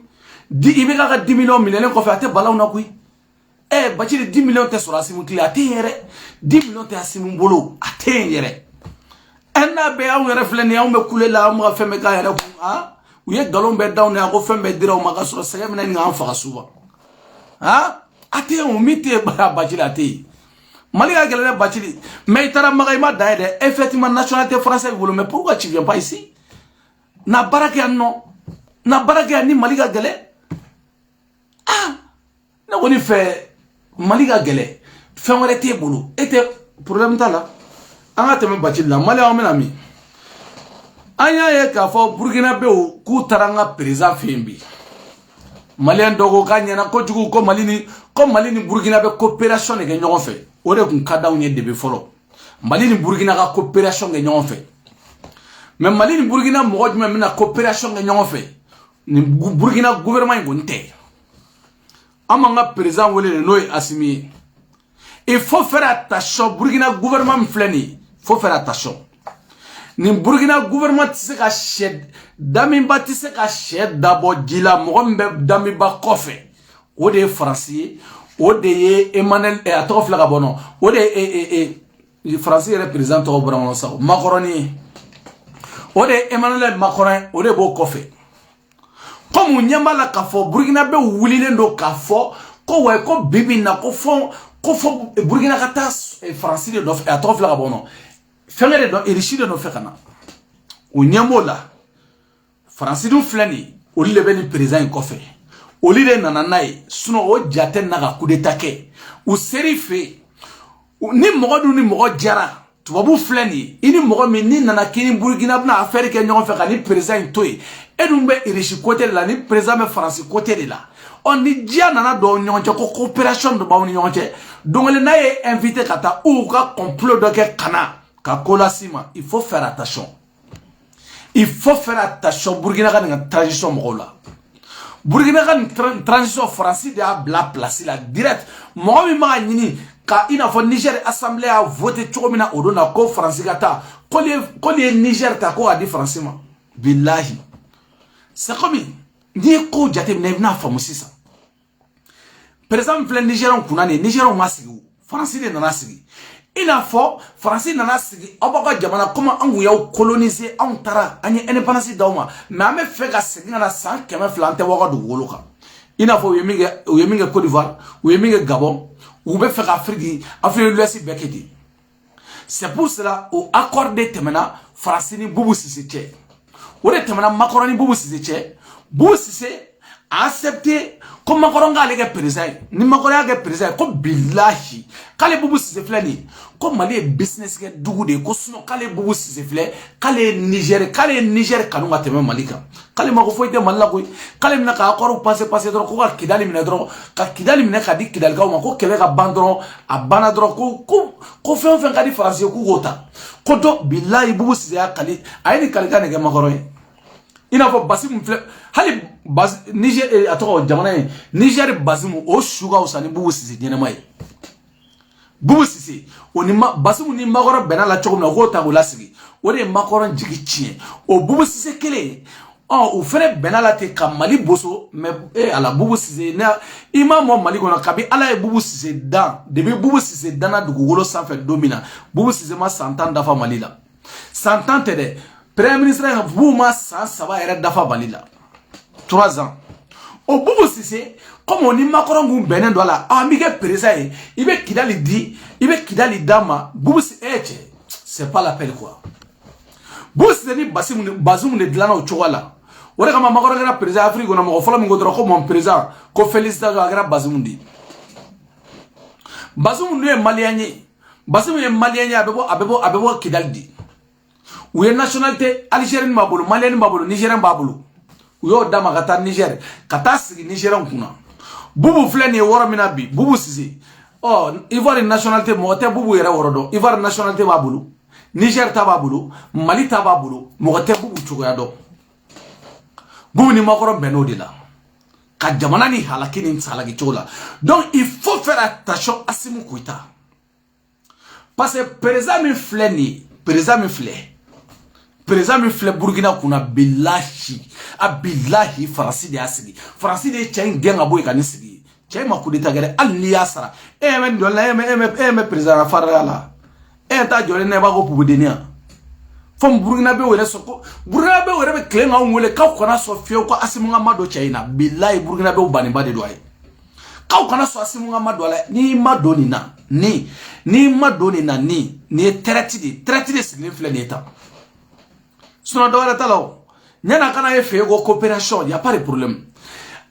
Speaker 1: di ibe ka 10 millions milene ko fa te balaw na koy bacili 10 millions te soro asimu kili ate yere 10 millions te asimu bolo ate yere ena be aw yere flene aw me kulela am ga femme ka yere ko ha u ye galon be down ya ko femme dira o maga soro sege mena nga fa suba ha ate o mite ba bacili ate mali ga gelene bacili mais tara maga ma daide effectivement nationalité française bolo mais pourquoi tu viens pas ici na baraka no na baraka ni mali ga gele na woni fe mali ga gele fe wala te bolo ete problème ta la anga teme bacili la mali o mena mi anya ye ka fo Burkina be o ku taranga président fembi malien dogo ganya na ko jugu ko mali ni Burkina be coopération ne ge ñogon fe o de kun kadaw ñe debe folo mali ni Burkina ga coopération ge ñogon fe mais mali ni Burkina mo juma mena coopération ge ñogon fe ni Burkina gouvernement ngonte amanga président wele no Assimi il faut faire attention Burkina gouvernement fleni faut faire attention ni Burkina gouvernement tise ka shed dami ba tise ka shed dabo jila mo mbe dami ba kofe o de français o de Emmanuel atof la gabono o de français représente au bran sa Macron o de Emmanuel Macron o de bo kofe comme nyambala ka fo Burkina be wulilen do ka fo ko way ko bibi na ko fo Burkina kata français de dof atof la gabono fengere do irishide no fekana o nyamola français du flani o lebe ni président kofe o lire nananaye suno o jate naga coup d'état ke o serife ni mogodu ni mogo jara tubabu flani ini mogo mi ni nana kini Burkina bna affaire ke nyon feka ni président toy edumbe irishi côté la ni président me français côté de la on ni dia nana do nyon ko coopération do bawni nyon donc le naye invité kata ou ka complot do ke kana ka kolasima il faut faire attention. Il faut faire attention. Burkina a une transition mola. Burkina a une transition française de la place la direct. Moi mi ma nini ka ina fo Niger assemblée a voté chomina odona ko français kata ko le Niger ta ko a di français ma billahi. C'est comme ni ko jate na famu sisa. Par exemple le Nigérian kunani Nigérian masigi français de nana sigi. Il a fort français nana sigi abaka jamana comment angu ya coloniser en tara anye indépendance dauma mais ame fait ka sigi na 100 keme flante waka du woloka il a fort yeminga Côte d'Ivoire ou yeminga Gabon ou be fait Afrique de l'Ouest bekedi c'est pour cela au accordé temena français ni bubu sisi che ou de temena Macron ni bubu sisi che bubu sisi accepté comme Macron ga lege président ni Macron ga président ko billahi kale bubu sisi flani ko mali business ke dugu de ko suno kale bubu sisi fle kale Niger kanu ga teme malika kale mako foite malla ko kale mina ka akoro passer dro ko ka kidali mina dro ka kidali mina ka di kidal ga ko kele ga bandro abana dro ko fen ka di français ku gota ko do billahi bubu sisi ya kale ayini kale ga ne ga Macron ina fo basimu fle hali bas Niger atoko jamana Niger basimu o shuga usani bubu sisi nyene mai bubu sisi oni basimu ni Macron benala choko na ko ta ko lasigi o de Macron jigi chie o bubu sisi kele o fere benala te kamali boso mais ala bubu sisi na imam Mali kona kabi ala e bubu sisi dan debe bubu sisi dana dugu wolo sanfɛ domina bubu sisi ma santan dafa Mali la santan tede Premier ministre Bouma ça va être dafa balila 3 ans au bout c'est comme on dit Macron gou benen do la amike président il veut kidali dama bout c'est pas l'appel quoi bout c'est ni basum ne dilana o chwala wala kama Macron gara président Afrique na mo fola mi godro ko mon président ko félicitations gara basum di basum ne malianye basum ne malianye abebo kidali di ou une nationalité algérienne babolo malienne babolo nigérien babolo ou yo dama kata Niger kata sigi Nigérian kuna bubu fleni woro mina bi bubu sisi oh Ivoire nationalité moté bubu yere worodo Ivoire nationalité ba bulu Niger ta ba bulu Mali ta ba bulu moté bubu chugoya do bubu ni makoro beno de la ka jamana ni halakini nsalagi chola. Donc il faut faire attention à Assimi Goïta parce que président mi fleni président mi flé Burkina kuna billahi abillahi farasi de asigi farasi de chain genga boy kanisigi chain makudita gere al niyasara men dola me président farala ta jole ne ba ko pubudenia fom Burkina be wele soko Burkina be wele be klenga ngole ka kona so fio ko Assimi Amado chaina billahi Burkina be bani ba de doy ka kona so Assimi Amado la ni madoni na ni madoni na ni traité de signe flé neta suna dawara talao nyana kana ye fe go coopération y a pas de problème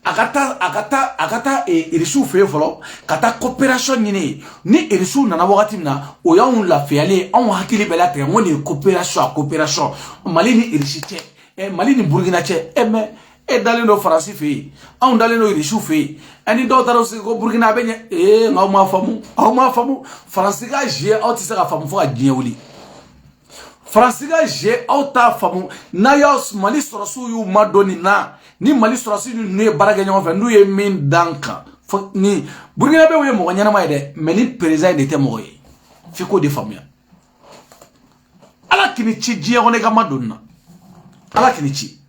Speaker 1: akata irisu fe folo kata coopération ni irisu nana wakati na o ya on la fe aller on hakili bela te ngoni coopération mali ni irisiche mali ni Burkina che me dalé no français fe on dalé no irisu fe ani do taro se go Burkina be ngaw ma famu français ga je o ti se ga famu fo ga diewuli Fransiga je auta famu na yos Mali sorosu yu madoni na ni Mali sorosu yu ne barage nyon fe nu ye min danka ni Burkina be we mo nyana mayde meni président de temoy fi ko de famu ala kini ci je ko ne ga madonna ala kini ci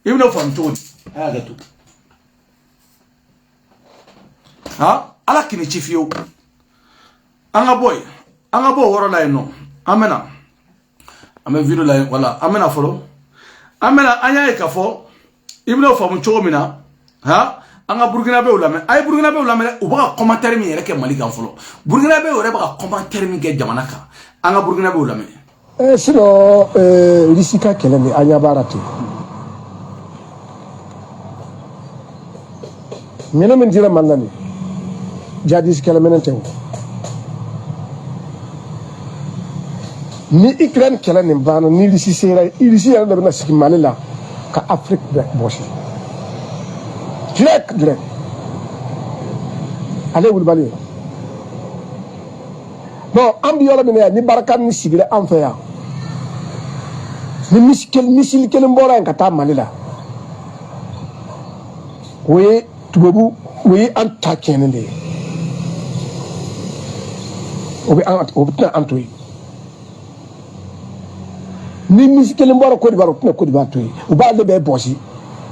Speaker 1: ibno fam to aya gatu ha ala kini ci fiyo anga boy woro la no amena ame video la wala amena folo amena anya e kafo ibno famu chomina ha anga Burkina be ulame ay Burkina be ulame u ba commentaire mi yere ke Mali kan folo Burkina be ore ba commentaire mi ke jamana ka anga Burkina be ulame
Speaker 6: sino risika keleni anya barati mina min dira mangani jadis kelemenen tew ni Ukraine kela ni bana ni lisi sera ilisi ya na siki Mali la ka Afrique direct boshi direct ale wul bali bon ambi yola mine ni baraka ni sigire am fa ya ni misil kel mbora ka ta Mali la we tubabu we anta kenende obi antoy ni misikele mbora ko dibaro tuna ko dibato u ba le be bosi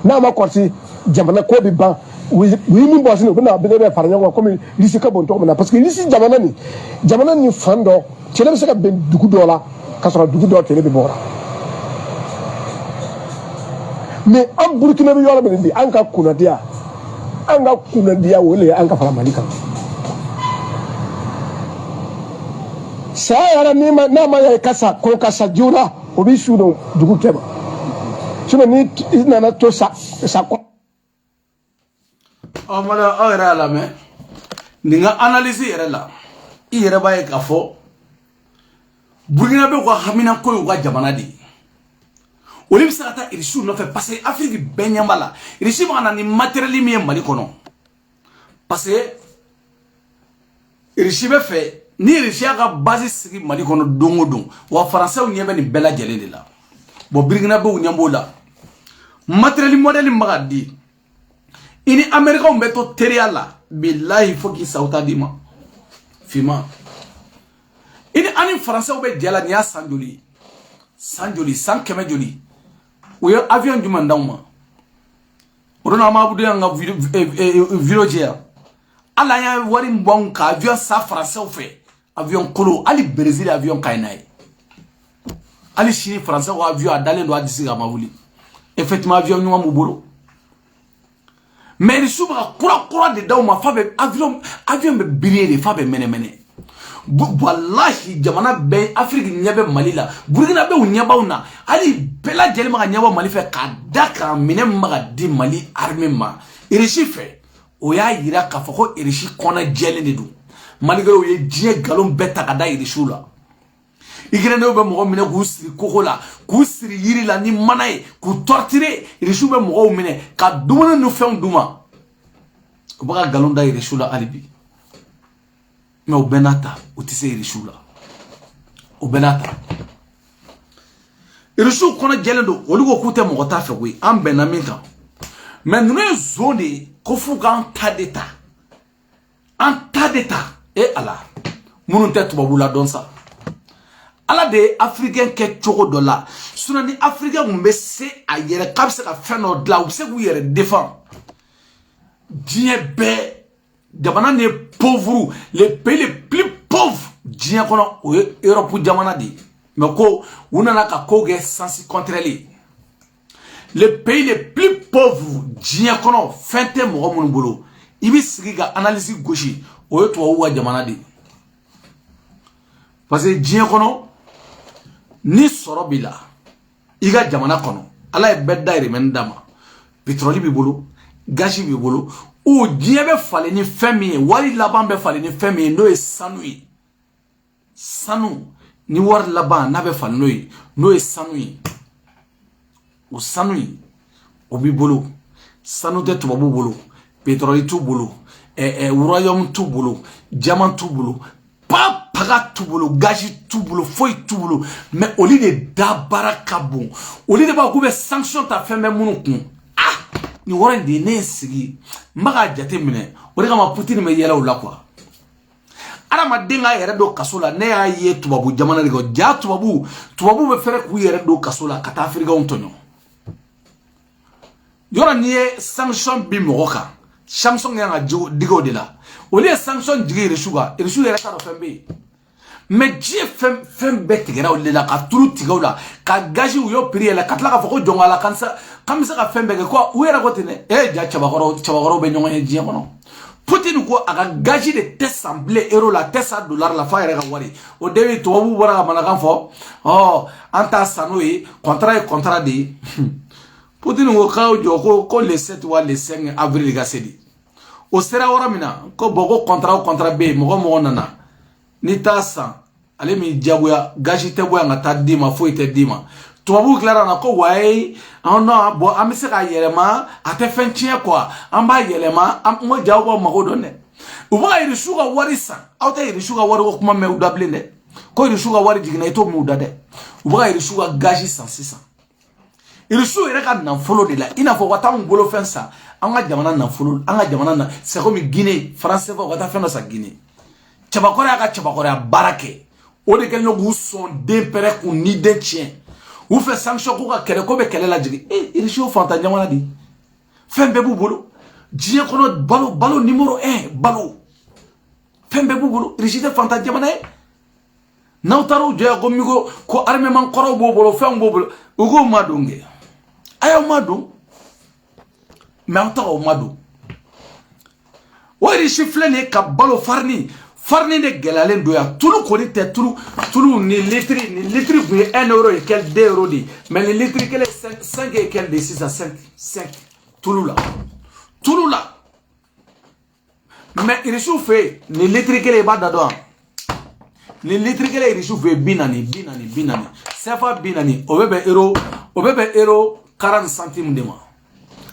Speaker 6: na ma korti jamana ko bi ban wi mi bosi no na be faranya ko mi risika bon to na parce que risi jamana ni fando chelem se ka ben dugu dola ka sora dugu do tele be bora mais am Burkina be yola be ndi an ka kuna dia wole an ka fara malika sa yara ni ma na ma ya kasa ko kasa jura obi suno dugu keba sino ni nana to sa ko
Speaker 1: amala awera la me ninga analyse yere la yere baye ka fo Burkina be ko hamina ko wa jamana di oli bisa ta irisu no fait passer Afrique benyambala irisu bana ni matériel mi Mali kono parce que irisu be fait ni Russia ka base sigi Mali kono dongo don wa français o nyebe ni bela jele de la bo Burkina be o nyambo la matériel modèle magadi ini America o beto teriala billahi foki sauta dima fima ini ani français o be jela ni sanjoli san keme joli o yo avion du mandama orona ma budu nga video jea ala ya wari mbon ka avion sa français o fait avion kolo ali Brésil avion kainai ali Chine français o avion adale do adisi ga mawuli effectivement avion nyuma mubolo mais il soubra kura de daw ma fabe avion be birere fabe mene wallahi jamana be Afrique nyabe Mali la Burkina be unyabawna ali bela jeli ma nyaba Mali fe ka daka mine ma di Mali armée ma irishi fe o ya yira ka fako irishi kona jeli ne do Mali garo ye die galon beta ka da irishi la igire ne be mo mine ku siri kokola ku siri yiri la ni manaye ku torturer irishi be mo mine ka dumuna no fe duma o ba galon da irishi la alibi mais au benata au tisse irichou là au benata irichou kono gelendo olugo kute mo ta fe wi am benamika mais nous zone ko fuga en tas d'état et ala munu tête babula don ça ala de africain ke chogo do la sunani africain mbe se ayere kapse ka feno dla ou se ku yere défend dien be jamana ne pauvre les pays les plus pauvres dien kono Europe jamana di mais ko unana ka koge sans contrôler les pays les plus pauvres dien kono fente mo mun bolo ibi sigiga analyse gauche o to wa jamana di parce que dien kono ni soro bila iga jamana kono ala e bedda men dama pétrole bi bolo gaz bi bolo o dien be fale ni femi wali laban be fale ni femi no e sanu ni war laban na be fale no e sanu o sanu o bi bolo sanu de to babu bolo pétrole tu bolo royaume tu bolo diamant tu bolo paga tout bolo gaji tout bolo foi tout bolo mais au lieu de dabaraka bon au lieu de ba goube sanction ta fait même munukun ah ni wora de nesigi mbaga jate mine o de kama Poutine me yela ula quoi ara ma dinga yere do kasola ne ya ye tubabu jamana de ja tubabu be fere ku yere do kasola kata Afrika ontonyo yora ni sanction bi moka sanction ya digo de la au lieu sanction digi reshuga yere ta do fembe mais Dieu fait bête que là la ka tulu tigaula ka gaji ou yo prier la katla ka foko jonga la kansa comme ça ka fait bête quoi où era kotene ja chabagoro be nyonga Dieu kono Poutine ko aga gaji de tessemblé euro la tesa dollar la fa era ka wari o dewi to bu bora mana kan fo oh anta sanoi contrat de Poutine ko ka jo ko le 7 ou le 5 avril ga sedi o sera wora mina ko bogo contrat be mo nana ni tasa ale mi jabuya gaji te boya ngata dima fo ite dima tubabu clara na ko wai no bo amise ka yelema ate fenchie quoi amba yelema mo jawo mako donne uba iri shuga wari sa auta iri shuga wari ko kuma me udable ne ko iri shuga wari jigna ito mu udade uba iri shuga gaji 100 iri shuga ire ka nan follow de la ina fo wata ngolo fensa anga jamana nan follow anga jamana na c'est comme Guinée français fo wata fenno sa Guinée Tchabakore barake o de kelno gu son de pere ku ni de chien ou fait sanction ko ka kele ko be kele la jigi il show fanta nyamana di fembe bu bolo jie kono balo numéro 1 balo fembe bu bolo rigide fanta nyamana na taro je ko migo ko arme man koro bo bolo fem bo bolo ugo madunge ayo madu mais on ta o madu wari chifle ne ka balo farni de galalen doya tulu ko te tulu ni litre bu 1 euro et quel 2 euros di mais le litre quel 5 et quel de 6 à 5 tulu la mais il chauffe ni litre quel ba dado ni litre quel il chauffe binani sefa binani obebe euro 40 centimes de ma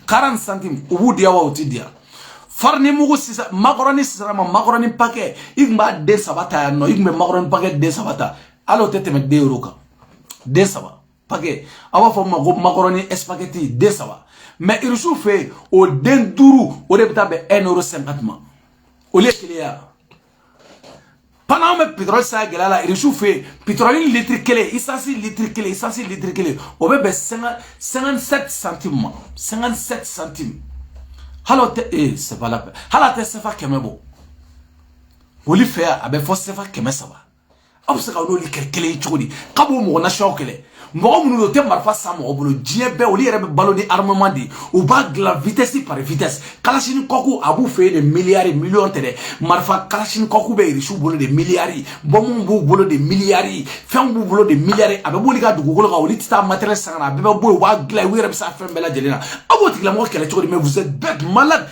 Speaker 1: 40 centimes ubu dia wa utidia farni mugo sisa macaroni sisa macaroni paquet igba de sabata no igme macaroni paquet de sabata alo tete me 2 euros ka de saba paquet awa fo macaroni spaghetti de saba mais il chauffe au den duru o de bitabe 1 euro 50 ma o le kilia pendant me pétrole ça galala il chauffe pétrole litre kele essence litre kele o be 57 centimes 57 centimes. Halo te c'est pas la peine. Hala te sefa kemebo. Woli fe abe fo sefa kemesaba. Abse ka no li kele chodi. Kabo mo na shokele. Mo mu no te marfa samo obolo jiebe oli rebe balo ni armement di. O ba la vitesse par vitesse. Kalashini koku abu fe de millions tere. Marfa kalashini koku be rishu bolo de milliards. Bomu bu bolo de milliards. Fem bu bolo de milliards. Abe boli ga dugo ka oli tita matériel sangana abe bo wa gla wi rebe sa fem bela jelena. La mort qu'elle a mais vous êtes bête malade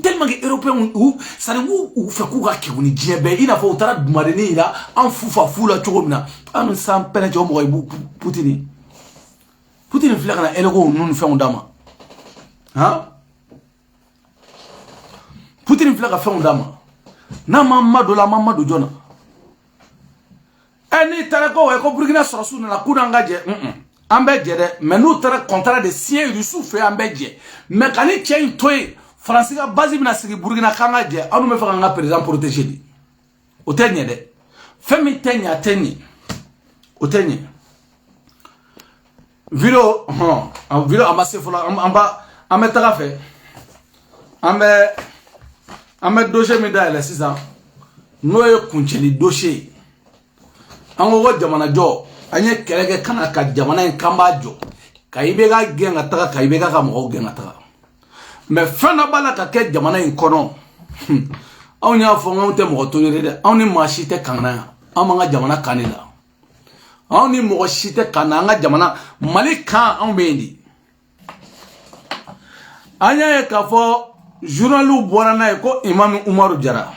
Speaker 1: tellement que européen ou ça ne vous fait courir qui vous dit ben il a fait autant de mariner là en fou la choromna on s'en peine jo mo Poutine fleur na elego nous fait on dama hein Poutine fleur a fait on dama na Mamadou la Mamadou jona eni tara ko we ko Burkina Faso na kuna ngaje ambe jede mais nous tara contrat de sien Youssouf fait ambe je mais kani tien toy France ga base bina sigi Burkina kanga je anu me fa nga président protéger di o tenye de femi tenya tenye o tenye video video amasse fola amba ametaka fe ambe dossier mi da ele sisa no e kuncheli dossier ango go jamana jo anye kelege kana ka jamana en kamba jo kaibe ga genga taka kaibe ga ka mo genga taka mais fana bala ka ke jamana en kono aw nya fo ngonte mo to yire de aw ni machite kanna amanga jamana kanila aw ni mo shite kana nga jamana malika aw bendi anya e ka fo journalu bora na ko Imam Umaru Jara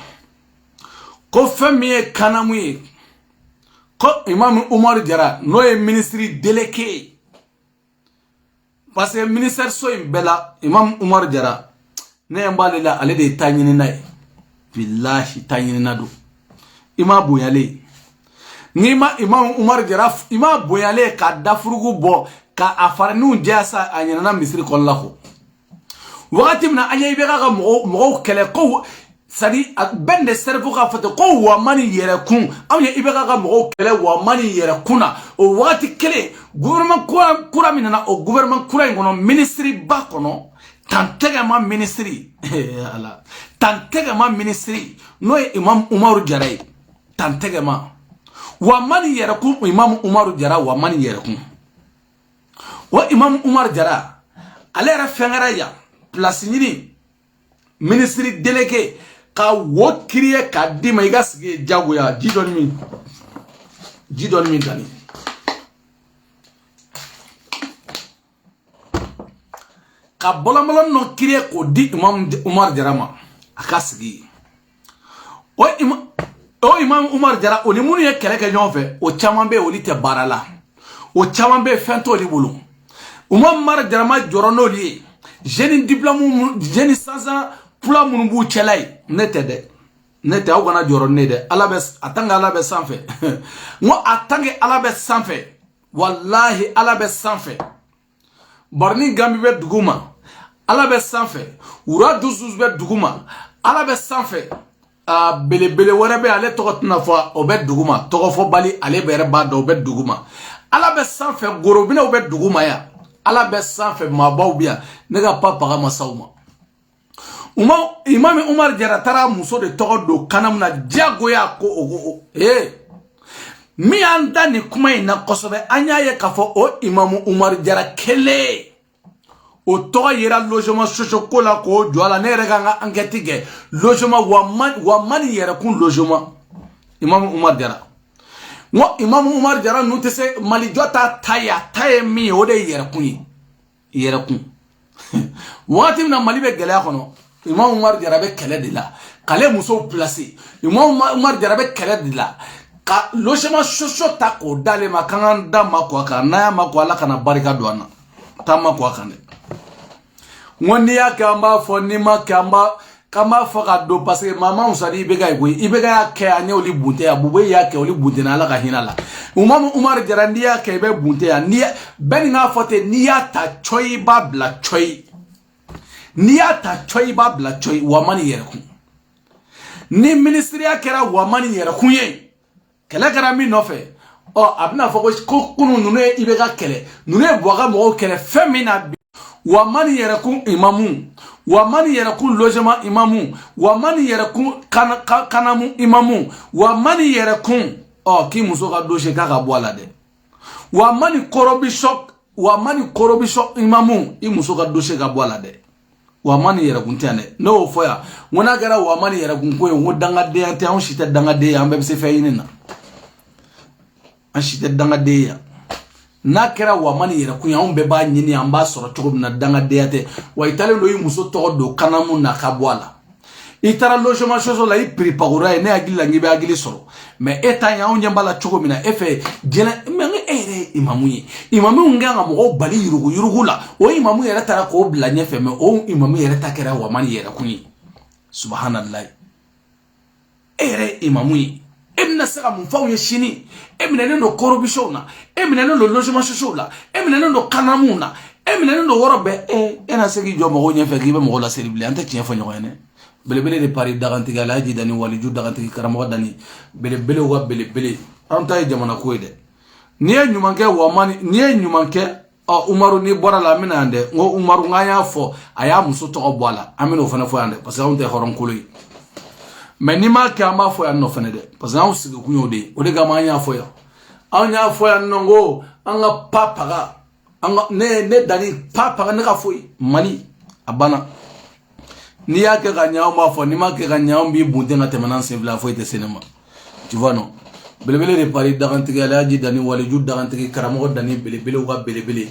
Speaker 1: ko fami kanamu ko Imam Umaru Jara no e ministry délégué parce que ministère so imbela Imam Umaru Jara ne mbalela ale de tanyini nay billahi tanyini nadu ima boyale nima Imam Umaru Jara ima boyale ka dafurugu bo ka afarnu jasa anyana misri kollahu wakati mna anya ibega ga mo kele ko sadi ben de servo ga fata ko wa mani yere kun anya ibega ga mo kele wa mani yere kuna o wakati kele gouvernement kura minana o gouvernement kura ngono ministry ba kono tantega ma ministry ala tantega ma ministry no Imam Umaru Jara tantega ma wa mani yere kun Imam Umaru Jara wa mani yere kun wa Imam Umaru Jara ale ra fengara ya place ni ministry délégué ka wo kriye ka dima iga sige jagoya jidon mi dani ka bolamolo no kriye ko di Imam Umar Jara ma aka sige o Imam Umar Jara o ni munu ye kele ke nyonfe o chamambe o lite barala o chamambe fento li bulu Umar Jara ma jorono li jeune diplôme jeune sans pula munbu chelai nete au gana joro nede alabes atanga alabes sanfe mo atange alabes sanfe wallahi alabes sanfe barni gambi be duguma alabes sanfe ura duzuz be duguma alabes sanfe bele warabe ale tokotna fo obed duguma tokofo bali ale bere bado obed duguma alabes sanfe gorobina obed duguma ya ala be sanfe mabaw biya nega papa ga masawma Imam Umar Jara tara muso de todo kanam na jagoya ko mi anda ni kuma ina kosobe anya ye kafo o Imam Umar Jara kele o to yera logement socio kola ko joala ne rega nga enquête logement wa mani yera kun logement Imam Umar Jara mo Imam Umar Jara no tese mali jota taye mi o de yera kun wati na mali be gele kono Imam Umar Jara be kele de la kale muso placé Imam Umar Jara be kele de la ka logement socio ta ko dale makanga mako aka na mako ala kana barika douana tamma ko akane ngoni ya kamba foni makamba kama faka do parce que maman usadi ibega ya ke anya oli bunte ya bube ya ke oli bunte na ala ka hinala Umar Jara ndia ke be bunte ya ni ben nga fote ni ya ta choi babla choi ni ya ta choi babla choi wa mani yere kun ni ministry ya kera wa mani yere kun ye kele kara mi nofe o abna foko ko kunu nune ibega kele nune boga mo kele femina wa mani yere kun imamu wa mani yere kun logement imamu wa mani yere kun kanamu imamu wa mani yere kun o ki muso ka dossier ka boala de wa mani korobi shock imamu i muso ka dossier ka boala de wa mani yere kun tane no foya wona gara wa mani yere kun ko ngo danga de ante on shite danga de ambe se fayinina an shite danga de ya na kera wa mani yere kun ya on be ba nyini amba soro chogo na danga de ate wa itale lo yi muso to do kanamu na ka boala itara logement choso la i prepagura ne agila ngibe agili soro mais eta ya on nyambala chogo mina efe jena menga ere imamu nganga mo bali yurugu la o imamu yere tara ko bla nyefe me o imamu yere takera wa mani yere kun subhanallah ere imamu e mina saka mun faw ye shini e mina ne do corruption na e mina ne do logement social la e mina ne do kanamu na e mina ne do worobe e na segi jo mo nya fe gibe mo la seribli ante tien fo nyone belebele de Paris daganti gala ji dani waliju daganti karamo dani belebele wa belebele anta e jamana ko de ni e nyumanke wa mani ni e nyumanke Umaru ni bora la mina ande ngo Umaru ngaya fo aya muso to obwala amino fana fo ande parce que on te horon kului mais ni ma ka ma fo ya no fana de parce que on sigi kunyo de o de ga ma nya fo ya an nya fo ya no ngo anga papa ga anga ne dani papa ga ne ka fo mali abana ni ya ke ga nya ma fo ni ma ke ga nya mbi bunde na temana sevla fo ite cinéma tu vois non belebele de Paris daganti gala ji dani waliju daganti karamo dani belebele wa belebele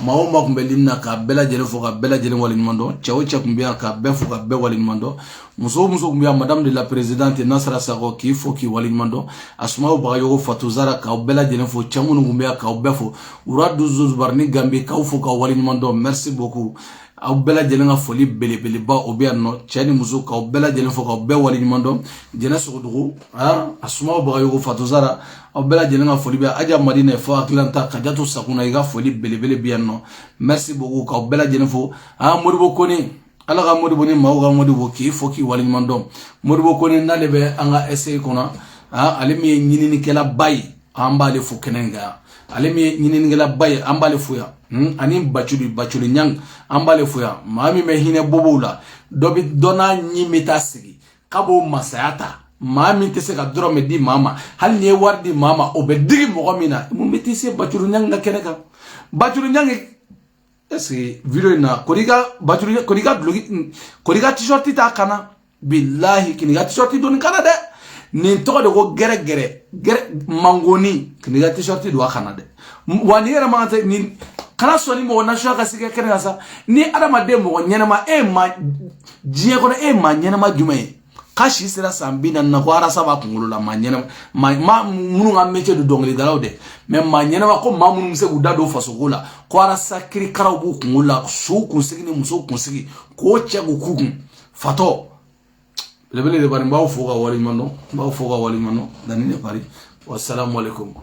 Speaker 1: mawo ma kumbe limna ka bela jele fo ka bela jele walin mando chawo chakumbia ka be fo ka be walin mando muso kumbia madame de la présidente Nasra Sako ki fo ki walin mando asma ba yogo fatuzara ka bela jele fo chamunu kumbia ka be fo uradu zuzbarni gambi ka fo ka walin mando merci beaucoup aw bela jelen nga foli belebele ba obiano chani muzo ka bela jelen fo ka be wali nyimando jena sogodugo asuma ba yogo fatozara aw bela jelen nga foli be aja madina fo atlanta kajatu sakuna iga foli belebele biano merci beaucoup ka bela jelen fo modibo koni ala ga modibo ni mawo ga modibo ki fo ki wali nyimando modibo koni na lebe anga essay kona ale mi nyini ni kala bay ambale fo kenenga ale mi nyini ni kala bay ambale fo ya ani bachuli nyang ambale fuya mami me hine bobula dobi dona nyimita sigi kabo masayata mami tese ka dro me di mama hal ne wardi mama obedigi mogomina mumiti se bachuli nyang na keneka bachuli nyang esi video na koriga blogi koriga t-shirt ta kana billahi kiniga t-shirt don kana de ni to de go gere mangoni kiniga t-shirt do kana de wani era ma ni kana soni mo na shaka sike kene sa ni adama de mo nyenama ma jiye kono ma nyenama jume kashi sira sambina na ko ara saba kungulula ma nyenama ma munu nga meche do dongli dalawde mais ma nyenama ko ma munu se guda do fasogola ko ara sakiri karabu kungula su kunsigi ni muso kunsigi ko chegu kugun fato lebele de bari mbaw foga wali mano dani ne bari wassalamu alaikum